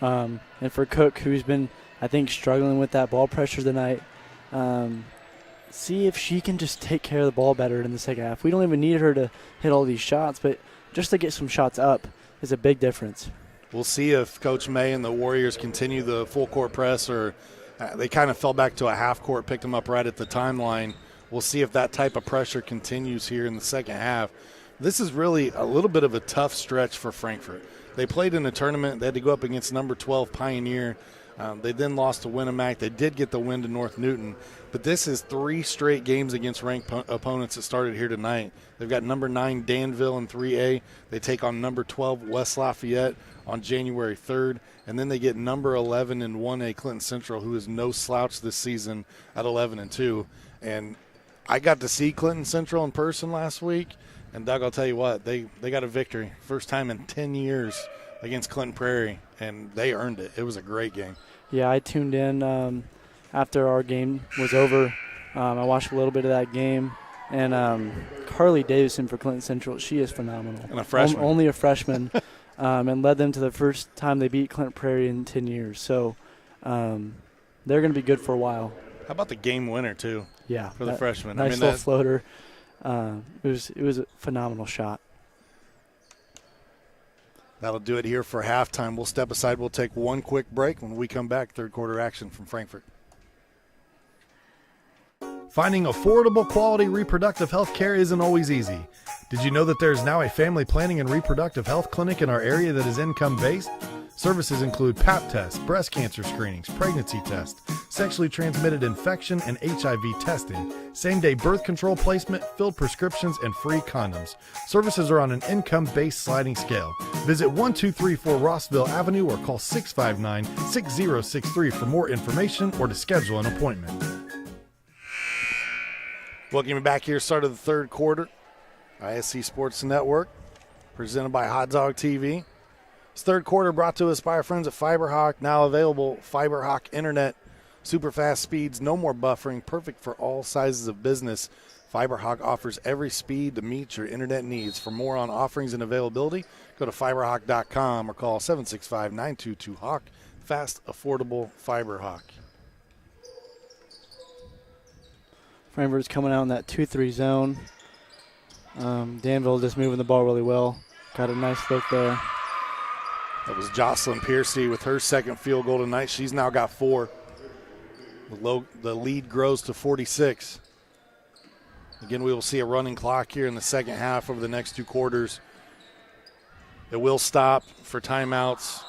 And for Cook, who's been, I think, struggling with that ball pressure tonight, see if she can just take care of the ball better in the second half. We don't even need her to hit all these shots, but just to get some shots up is a big difference. We'll see if Coach May and the Warriors continue the full court press, or they kind of fell back to a half court, picked them up right at the timeline. We'll see if that type of pressure continues here in the second half. This is really a little bit of a tough stretch for Frankfort. They played in a tournament. They had to go up against number 12 Pioneer. They then lost to Winnemac. They did get the win to North Newton. But this is 3 straight games against ranked opponents that started here tonight. They've got number 9 Danville in 3A. They take on number 12 West Lafayette on January 3rd. And then they get number 11 in 1A Clinton Central, who is no slouch this season at 11-2. And I got to see Clinton Central in person last week. And, Doug, I'll tell you what, they got a victory. First time in 10 years against Clinton Prairie, and they earned it. It was a great game. Yeah, I tuned in after our game was over. I watched a little bit of that game. And Carly Davison for Clinton Central, she is phenomenal. And a freshman. Only a freshman, and led them to the first time they beat Clinton Prairie in 10 years. So they're going to be good for a while. How about the game winner, too? Yeah. For the freshman. Nice little floater. It was a phenomenal shot. That'll do it here for halftime. We'll step aside. We'll take one quick break. When we come back, third quarter action from Frankfort. Finding affordable, quality reproductive health care isn't always easy. Did you know that there is now a family planning and reproductive health clinic in our area that is income-based? Services include Pap tests, breast cancer screenings, pregnancy tests, sexually transmitted infection and HIV testing, same-day birth control placement, filled prescriptions, and free condoms. Services are on an income-based sliding scale. Visit 1234 Rossville Avenue or call 659-6063 for more information or to schedule an appointment. Welcome back here, start of the third quarter. ISC Sports Network, presented by Hot Dog TV. This third quarter brought to us by our friends at FiberHawk. Now available, FiberHawk Internet. Super fast speeds, no more buffering, perfect for all sizes of business. FiberHawk offers every speed to meet your internet needs. For more on offerings and availability, go to fiberhawk.com or call 765-922-HAWK. Fast, affordable FiberHawk. Frankfort's coming out in that 2-3 zone. Danville just moving the ball really well. Got a nice look there. That was Jocelyn Piercy with her second field goal tonight. She's now got 4. The lead grows to 46. Again, we will see a running clock here in the second half over the next 2 quarters. It will stop for timeouts,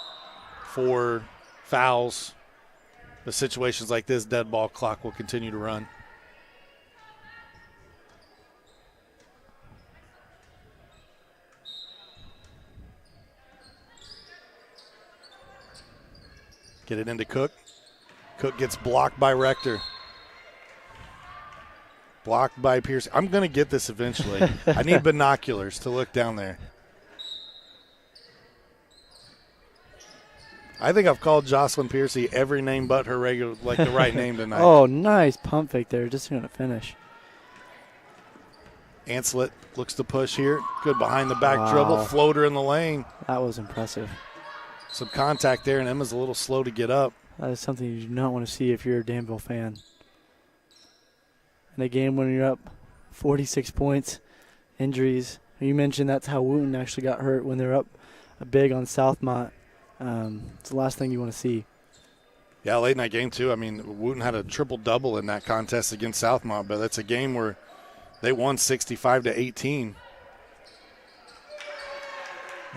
for fouls. The situations like this, dead ball clock will continue to run. Get it into Cook. Cook gets blocked by Rector. Blocked by Pierce. I'm going to get this eventually. I need binoculars to look down there. I think I've called Jocelyn Piercy every name but her regular, like the right name tonight. Oh, nice pump fake there. Just going to finish. Anslet looks to push here. Good behind the back dribble. Floater in the lane. That was impressive. Some contact there, and Emma's a little slow to get up. That is something you do not want to see if you're a Danville fan. In a game when you're up 46 points, injuries. You mentioned that's how Wooten actually got hurt when they're up big on Southmont. It's the last thing you want to see. Yeah, late night game too. I mean, Wooten had a triple-double in that contest against Southmont, but that's a game where they won 65-18.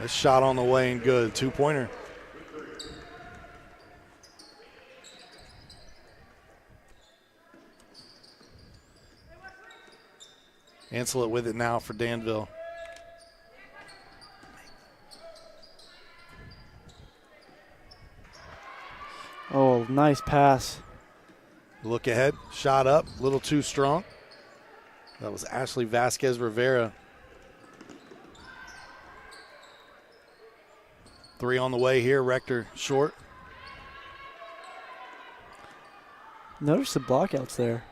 This shot on the way and good. 2-pointer. Ansel with it now for Danville. Oh, nice pass. Look ahead, shot up, a little too strong. That was Ashley Vasquez Rivera. 3 on the way here, Rector short. Notice the blockouts there.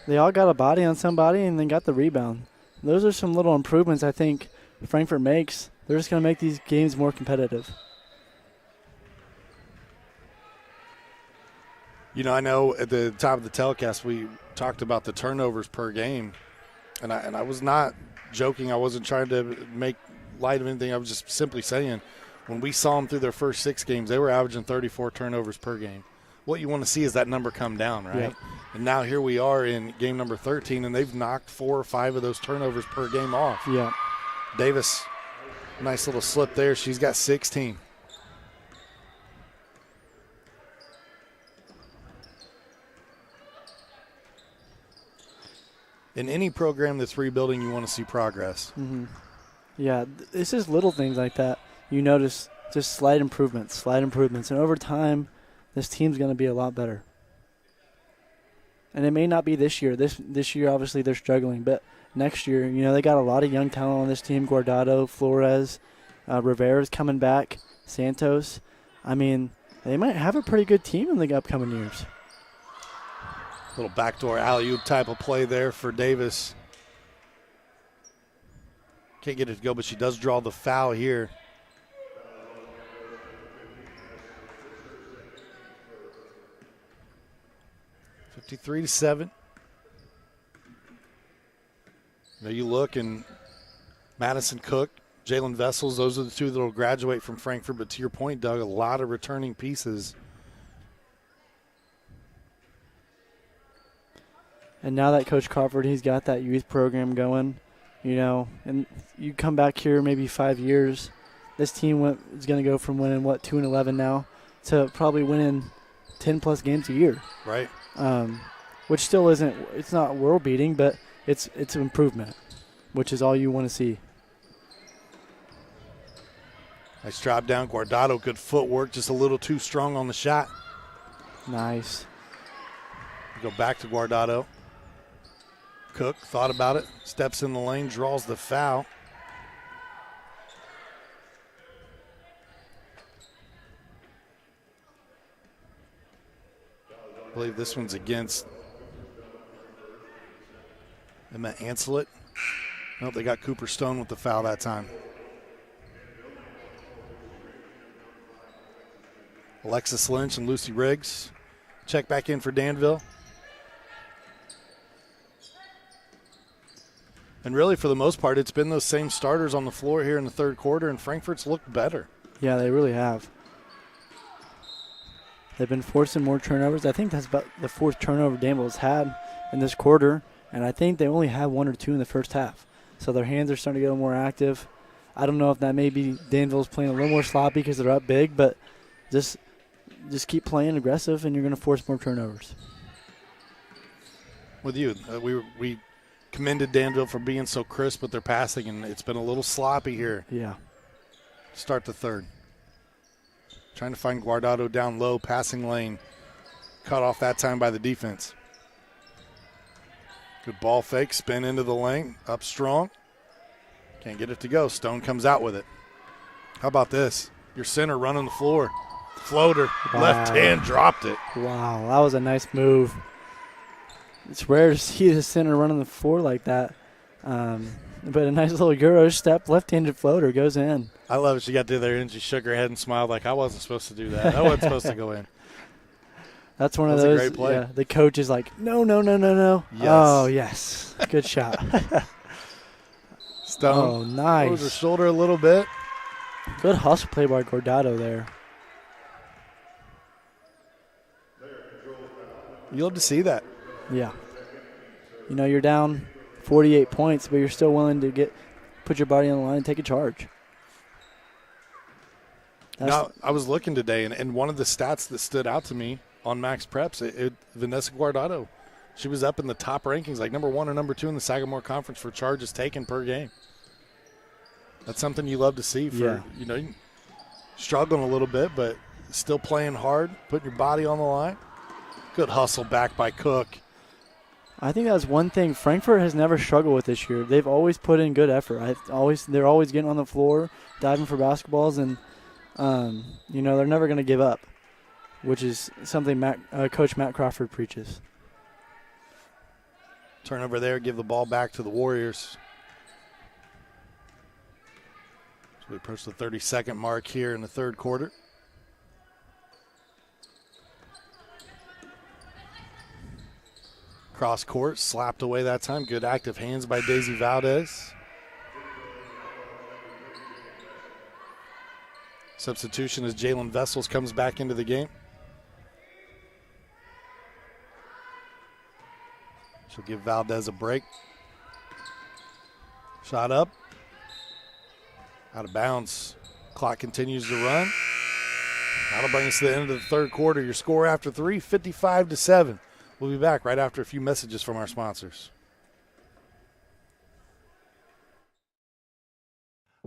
They all got a body on somebody and then got the rebound. Those are some little improvements I think Frankfort makes. They're just going to make these games more competitive. I know at the top of the telecast we talked about the turnovers per game, and I was not joking. I wasn't trying to make light of anything. I was just simply saying when we saw them through their first 6 games, they were averaging 34 turnovers per game. What you want to see is that number come down, right? Yep. And now here we are in game number 13, and they've knocked 4 or 5 of those turnovers per game off. Yeah. Davis, nice little slip there. She's got 16. In any program that's rebuilding, you want to see progress. Mm-hmm. Yeah, it's just little things like that. You notice just slight improvements. And over time, this team's going to be a lot better. And it may not be this year. This year, obviously, they're struggling. But next year, they got a lot of young talent on this team. Guardado, Flores, Rivera's coming back, Santos. I mean, they might have a pretty good team in the upcoming years. Little backdoor alley-oop type of play there for Davis. Can't get it to go, but she does draw the foul here. (53-7). Now you look, and Madison Cook, Jalen Vessels, those are the 2 that will graduate from Frankfort. But to your point, Doug, a lot of returning pieces. And now that Coach Crawford, he's got that youth program going, and you come back here maybe 5 years, this team is going to go from winning, 2-11 now, to probably winning 10-plus games a year. Right. Which still isn't, it's not world-beating, but it's an improvement, which is all you want to see. Nice drop down. Guardado, good footwork, just a little too strong on the shot. Nice. Go back to Guardado. Cook thought about it, steps in the lane, draws the foul. I believe this one's against Emma Ancelet. Nope, they got Cooper Stone with the foul that time. Alexis Lynch and Lucy Riggs check back in for Danville. And really, for the most part, it's been those same starters on the floor here in the third quarter, and Frankfort's looked better. Yeah, they really have. They've been forcing more turnovers. I think that's about the 4th turnover Danville's had in this quarter, and I think they only had 1 or 2 in the first half. So their hands are starting to get a little more active. I don't know if that may be Danville's playing a little more sloppy because they're up big, but just keep playing aggressive, and you're going to force more turnovers. With you, we commended Danville for being so crisp with their passing, and it's been a little sloppy here. Yeah. Start the third. Trying to find Guardado down low, passing lane. Cut off that time by the defense. Good ball fake, spin into the lane, up strong. Can't get it to go. Stone comes out with it. How about this? Your center running the floor. Floater, wow. Left hand, dropped it. Wow, that was a nice move. It's rare to see the center running the floor like that. But a nice little Euro step, left-handed floater goes in. I love it. She got to there and she shook her head and smiled like, I wasn't supposed to do that. I wasn't supposed to go in. That's one of those. A great play. Yeah, the coach is like, no. Yes. Oh, yes. Good shot. Stone. Oh, nice. Throws her shoulder a little bit. Good hustle play by Guardado there. You love to see that. Yeah. You're down 48 points, but you're still willing to put your body on the line and take a charge. Now, I was looking today, and one of the stats that stood out to me on Max Preps, Vanessa Guardado, she was up in the top rankings, like number 1 or number 2 in the Sagamore Conference for charges taken per game. That's something you love to see for, struggling a little bit, but still playing hard, putting your body on the line. Good hustle back by Cook. I think that's one thing Frankfort has never struggled with this year. They've always put in good effort. They're always getting on the floor, diving for basketballs, and they're never going to give up, which is something Coach Matt Crawford preaches. Turnover there, give the ball back to the Warriors. So we approach the 30-second mark here in the third quarter. Cross court, slapped away that time. Good active hands by Daisy Valdez. Substitution as Jalen Vessels comes back into the game. She'll give Valdez a break. Shot up. Out of bounds. Clock continues to run. That'll bring us to the end of the third quarter. Your score after 3, 55-7. We'll be back right after a few messages from our sponsors.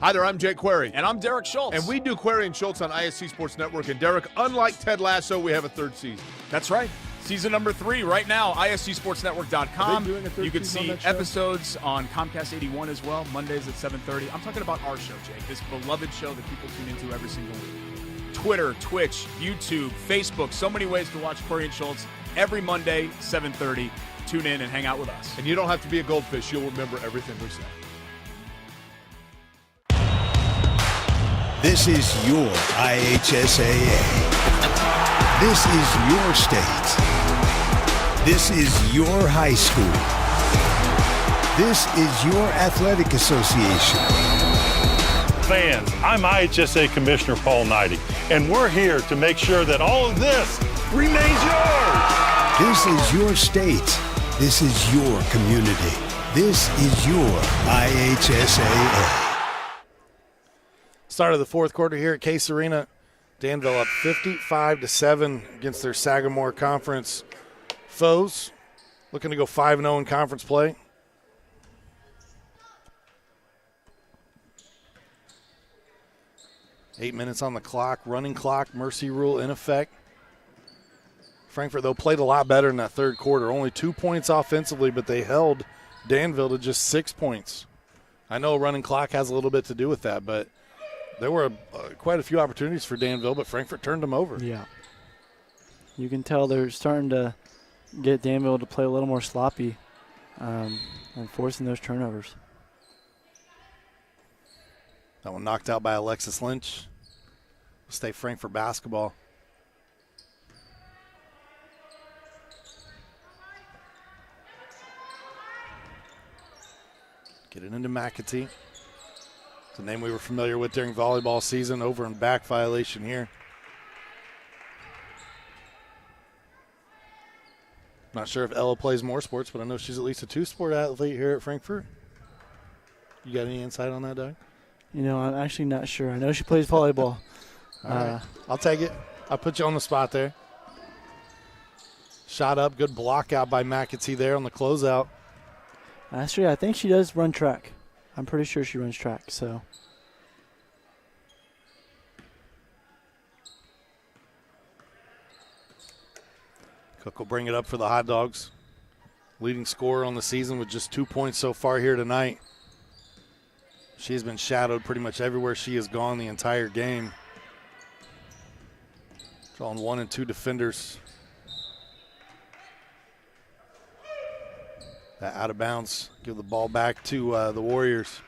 Hi there, I'm Jake Query. And I'm Derek Schultz. And we do Query and Schultz on ISC Sports Network. And Derek, unlike Ted Lasso, we have a third season. That's right. Season number 3 right now, ISCSportsNetwork.com. You can see episodes on Comcast 81 as well, Mondays at 7:30. I'm talking about our show, Jake, this beloved show that people tune into every single week. Twitter, Twitch, YouTube, Facebook, so many ways to watch Query and Schultz every Monday, 7:30. Tune in and hang out with us. And you don't have to be a goldfish. You'll remember everything we say. This is your IHSAA. This is your state. This is your high school. This is your athletic association. Fans, I'm IHSA Commissioner Paul Knighty, and we're here to make sure that all of this remains yours. This is your state. This is your community. This is your IHSAA. Start of the fourth quarter here at Case Arena. Danville up 55-7 against their Sagamore Conference foes. Looking to go 5-0 in conference play. Eight minutes on the clock, running clock, mercy rule in effect. Frankfort, though, played a lot better in that third quarter. Only 2 points offensively, but they held Danville to just 6 points. I know running clock has a little bit to do with that, but there were quite a few opportunities for Danville, but Frankfort turned them over. Yeah. You can tell they're starting to get Danville to play a little more sloppy and forcing those turnovers. That one knocked out by Alexis Lynch. Stay Frankfort basketball. Get it into McAtee. It's a name we were familiar with during volleyball season. Over and back violation here. Not sure if Ella plays more sports, but I know she's at least a two-sport athlete here at Frankfort. You got any insight on that, Doug? You know, I'm actually not sure. I know she plays volleyball. All right. I'll take it. I'll put you on the spot there. Shot up. Good block out by McAtee there on the closeout. Actually, I think she does run track. I'm pretty sure she runs track, so. Cook will bring it up for the Hot Dogs. Leading scorer on the season with just 2 points so far here tonight. She's been shadowed pretty much everywhere she has gone the entire game. Drawing 1 and 2 defenders. That out of bounds. Give the ball back to the Warriors.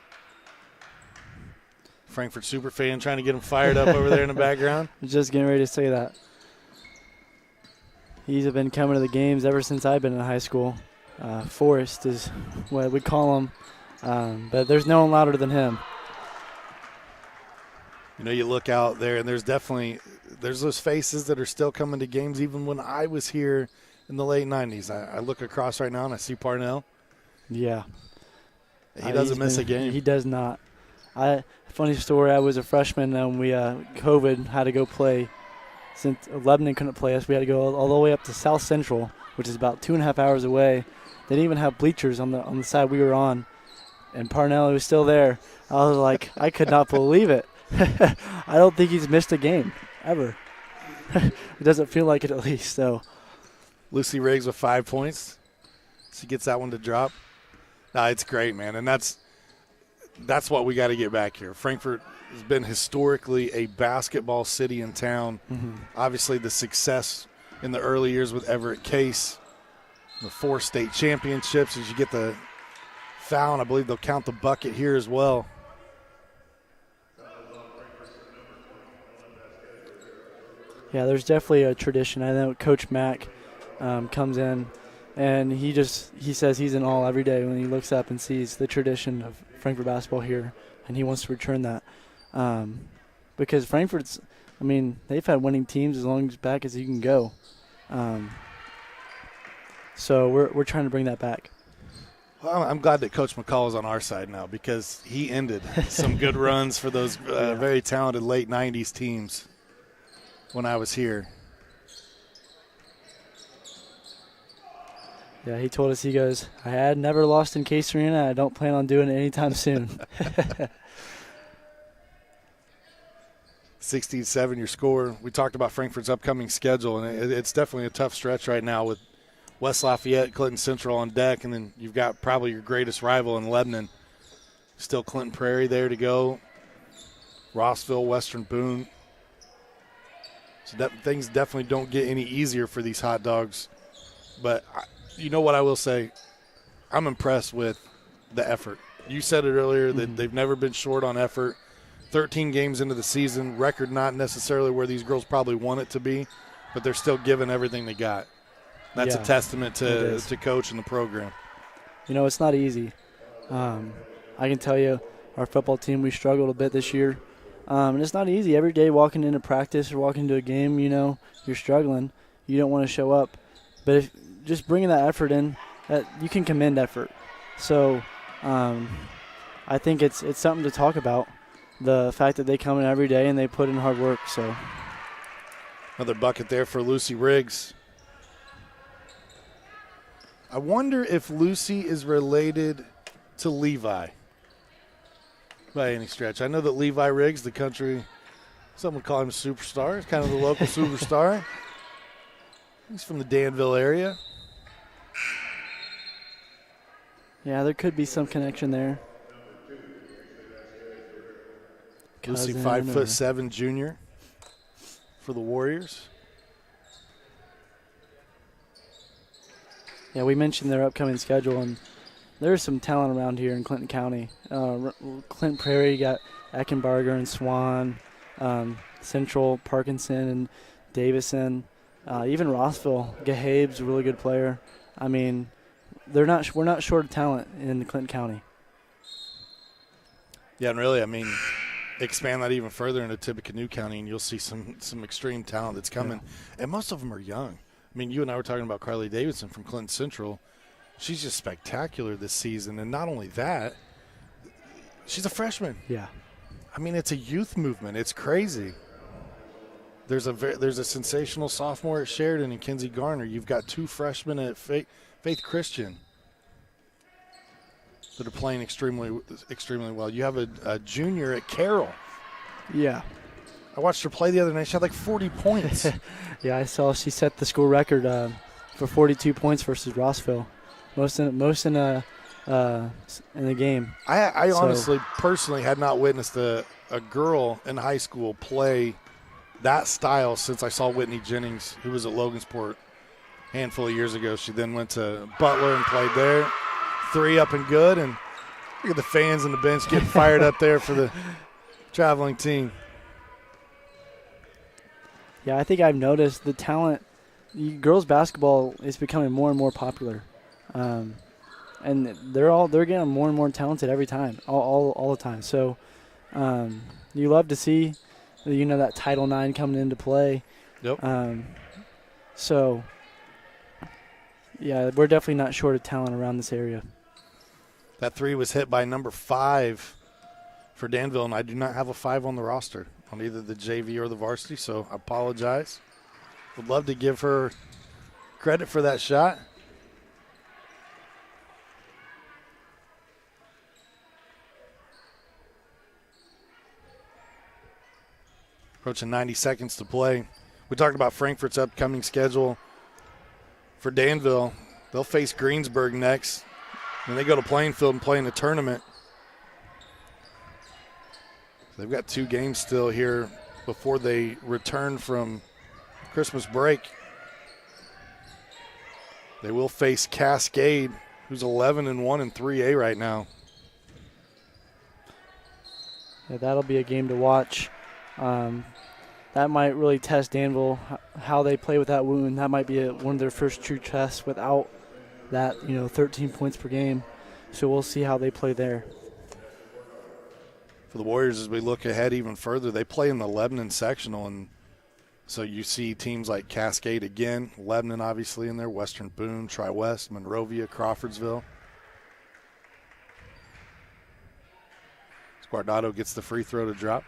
Frankfort superfan trying to get him fired up over there in the background. Just getting ready to say that. He's been coming to the games ever since I've been in high school. Forrest is what we call him. But there's no one louder than him. You know, you look out there, and there's those faces that are still coming to games even when I was here in the late 90s. I look across right now, and I see Parnell. Yeah. He doesn't miss a game. He does not. Funny story, I was a freshman, and we COVID had to go play. Since Lebanon couldn't play us, we had to go all the way up to South Central, which is about 2.5 hours away. They didn't even have bleachers on the side we were on. And Parnell was still there. I was like, I could not believe it. I don't think he's missed a game, ever. It doesn't feel like it, at least. So, Lucy Riggs with 5 points. She gets that one to drop. No, it's great, man. And that's what we got to get back here. Frankfort has been historically a basketball city and town. Mm-hmm. Obviously, the success in the early years with Everett Case. The 4 state championships as you get the foul, and I believe they'll count the bucket here as well. Yeah, there's definitely a tradition. I know Coach Mack comes in, and he says he's in awe every day when he looks up and sees the tradition of Frankfort basketball here, and he wants to return that. Because Frankfort's, I mean, they've had winning teams as long back as you can go. So we're trying to bring that back. Well, I'm glad that Coach McCall is on our side now because he ended some good runs for those very talented late 90s teams when I was here. Yeah, he told us, he goes, I had never lost in Case Arena. I don't plan on doing it anytime soon. 16-7 your score. We talked about Frankfort's upcoming schedule, and it's definitely a tough stretch right now with West Lafayette, Clinton Central on deck, and then you've got probably your greatest rival in Lebanon. Still Clinton Prairie there to go. Rossville, Western Boone. So things definitely don't get any easier for these hot dogs. But you know what I will say? I'm impressed with the effort. You said it earlier that they've never been short on effort. 13 games into the season, record not necessarily where these girls probably want it to be, but they're still giving everything they got. That's a testament to Coach and the program. You know, it's not easy. I can tell you our football team, we struggled a bit this year. And it's not easy. Every day walking into practice or walking into a game, you know, you're struggling. You don't want to show up. But if just bringing that effort in, that you can commend effort. So I think it's something to talk about, the fact that they come in every day and they put in hard work. So another bucket there for Lucy Riggs. I wonder if Lucy is related to Levi by any stretch. I know that Levi Riggs, the country, some would call him a superstar. He's kind of the local superstar. He's from the Danville area. Yeah, there could be some connection there. Lucy, 5'7" junior for the Warriors. Yeah, we mentioned their upcoming schedule, and there's some talent around here in Clinton County. Clinton Prairie, you got Eckenbarger and Swan, Central, Parkinson, and Davison. Even Rossville, Gahabe's a really good player. I mean, we're not short of talent in Clinton County. Yeah, and really, I mean, expand that even further into Tippecanoe County, and you'll see some extreme talent that's coming. Yeah. And most of them are young. I mean, you and I were talking about Carly Davidson from Clinton Central. She's just spectacular this season. And not only that, she's a freshman. Yeah. I mean, it's a youth movement. It's crazy. There's a sensational sophomore at Sheridan and Kinsey Garner. You've got 2 freshmen at Faith Christian that are playing extremely well. You have a junior at Carroll. Yeah. I watched her play the other night. She had like 40 points. Yeah, I saw she set the school record for 42 points versus Rossville, most in the game. I honestly, personally, had not witnessed a girl in high school play that style since I saw Whitney Jennings, who was at Logansport a handful of years ago. She then went to Butler and played there. 3 up and good, and look at the fans on the bench getting fired up there for the traveling team. Yeah, I think I've noticed the talent. Girls basketball is becoming more and more popular, and they're getting more and more talented every time, all the time. So you love to see, that Title IX coming into play. Yep. So yeah, we're definitely not short of talent around this area. That 3 was hit by number 5 for Danville, and I do not have a 5 on the roster on either the JV or the varsity, so I apologize. Would love to give her credit for that shot. Approaching 90 seconds to play. We talked about Frankfort's upcoming schedule. For Danville, they'll face Greensburg next. Then they go to Plainfield and play in the tournament. They've got 2 games still here before they return from Christmas break. They will face Cascade, who's 11-1 in 3A right now. Yeah, that'll be a game to watch. That might really test Danville, how they play with that wound. That might be one of their first true tests without that, 13 points per game. So we'll see how they play there. For the Warriors, as we look ahead even further, they play in the Lebanon sectional, and so you see teams like Cascade again, Lebanon obviously in there, Western Boone, Tri-West, Monrovia, Crawfordsville. Guardado gets the free throw to drop.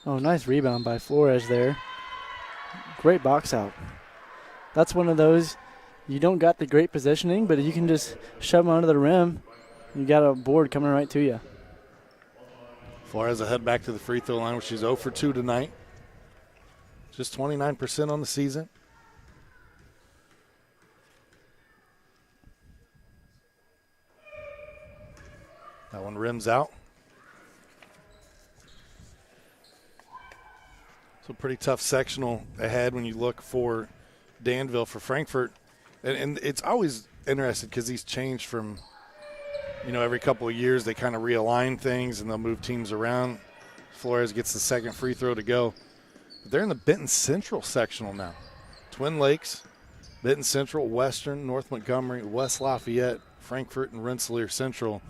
Oh, nice rebound by Flores there. Great box out. That's one of those, you don't got the great positioning, but you can just shove them under the rim. You got a board coming right to you. Flores will head back to the free throw line, where she's 0 for 2 tonight. Just 29% on the season. That one rims out. So pretty tough sectional ahead when you look for Danville for Frankfort. And it's always interesting because these change from, every couple of years they kind of realign things and they'll move teams around. Flores gets the second free throw to go. But they're in the Benton Central sectional now. Twin Lakes, Benton Central, Western, North Montgomery, West Lafayette, Frankfort, and Rensselaer Central.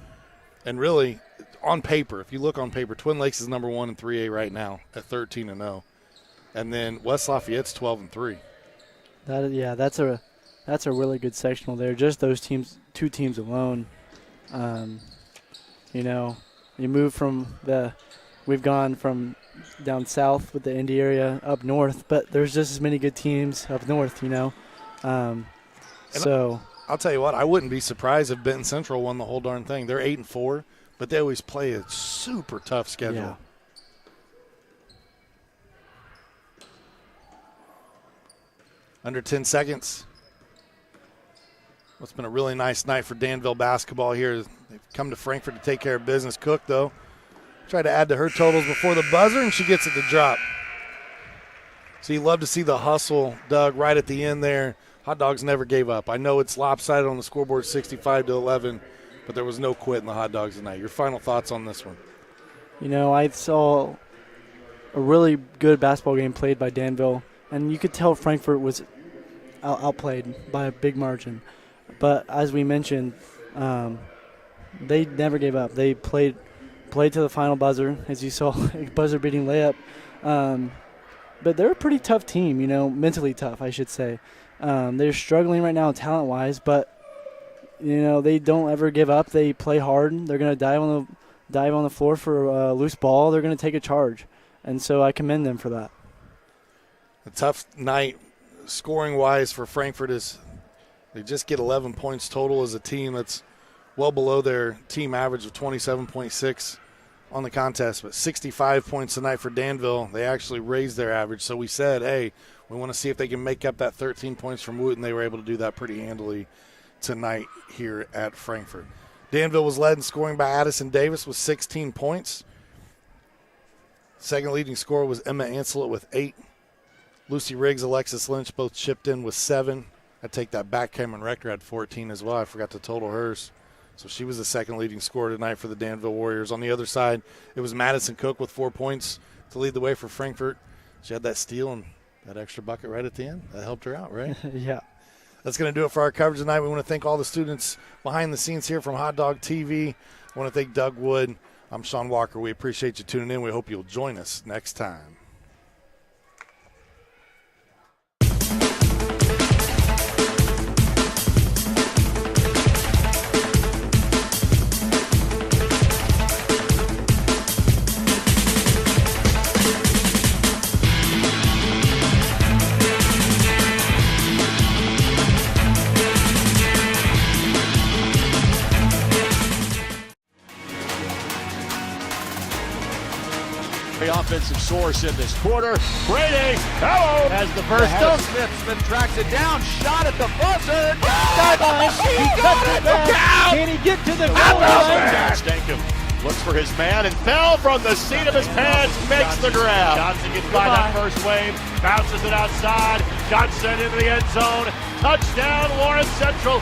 And really, on paper, if you look on paper, Twin Lakes is number 1 in 3A right now at 13-0. And then West Lafayette's 12-3. That's a really good sectional there. Just those teams, 2 teams alone. You move from we've gone from down south with the Indy area up north, but there's just as many good teams up north, So I'll tell you what, I wouldn't be surprised if Benton Central won the whole darn thing. They're 8-4, but they always play a super tough schedule. Yeah. Under 10 seconds. It's been a really nice night for Danville basketball here. They've come to Frankfort to take care of business. Cook, though, tried to add to her totals before the buzzer, and she gets it to drop. So you love to see the hustle, Doug, right at the end there. Hot Dogs never gave up. I know it's lopsided on the scoreboard 65-11, but there was no quit in the Hot Dogs tonight. Your final thoughts on this one? I saw a really good basketball game played by Danville, and you could tell Frankfort was outplayed by a big margin. But as we mentioned, they never gave up. They played to the final buzzer, as you saw, buzzer-beating layup. But they're a pretty tough team, mentally tough, I should say. They're struggling right now talent-wise, but, they don't ever give up. They play hard. They're going to dive on the floor for a loose ball. They're going to take a charge. And so I commend them for that. A tough night scoring-wise for Frankfort is they just get 11 points total as a team. That's well below their team average of 27.6 on the contest, but 65 points tonight for Danville. They actually raised their average. So we said, hey, we want to see if they can make up that 13 points from Woot, and they were able to do that pretty handily tonight here at Frankfort. Danville was led in scoring by Addison Davis with 16 points. Second leading scorer was Emma Ancelet with 8. Lucy Riggs, Alexis Lynch both chipped in with 7. I take that back. Cameron Rector had 14 as well. I forgot to total hers. So she was the second leading scorer tonight for the Danville Warriors. On the other side, it was Madison Cook with 4 points to lead the way for Frankfort. She had that steal and that extra bucket right at the end. That helped her out, right? Yeah. That's going to do it for our coverage tonight. We want to thank all the students behind the scenes here from Hot Dog TV. I want to thank Doug Wood. I'm Sean Walker. We appreciate you tuning in. We hope you'll join us next time. Off offensive source in this quarter. Brady, hello, as the first down. Smith tracks it down, shot at the buzzer. He cuts it back. Can he get to the goal line? Stankham looks for his man and fell from the seat of his pants, makes the grab. Johnson gets by that first wave, bounces it outside. Johnson into the end zone. Touchdown, Lawrence Central.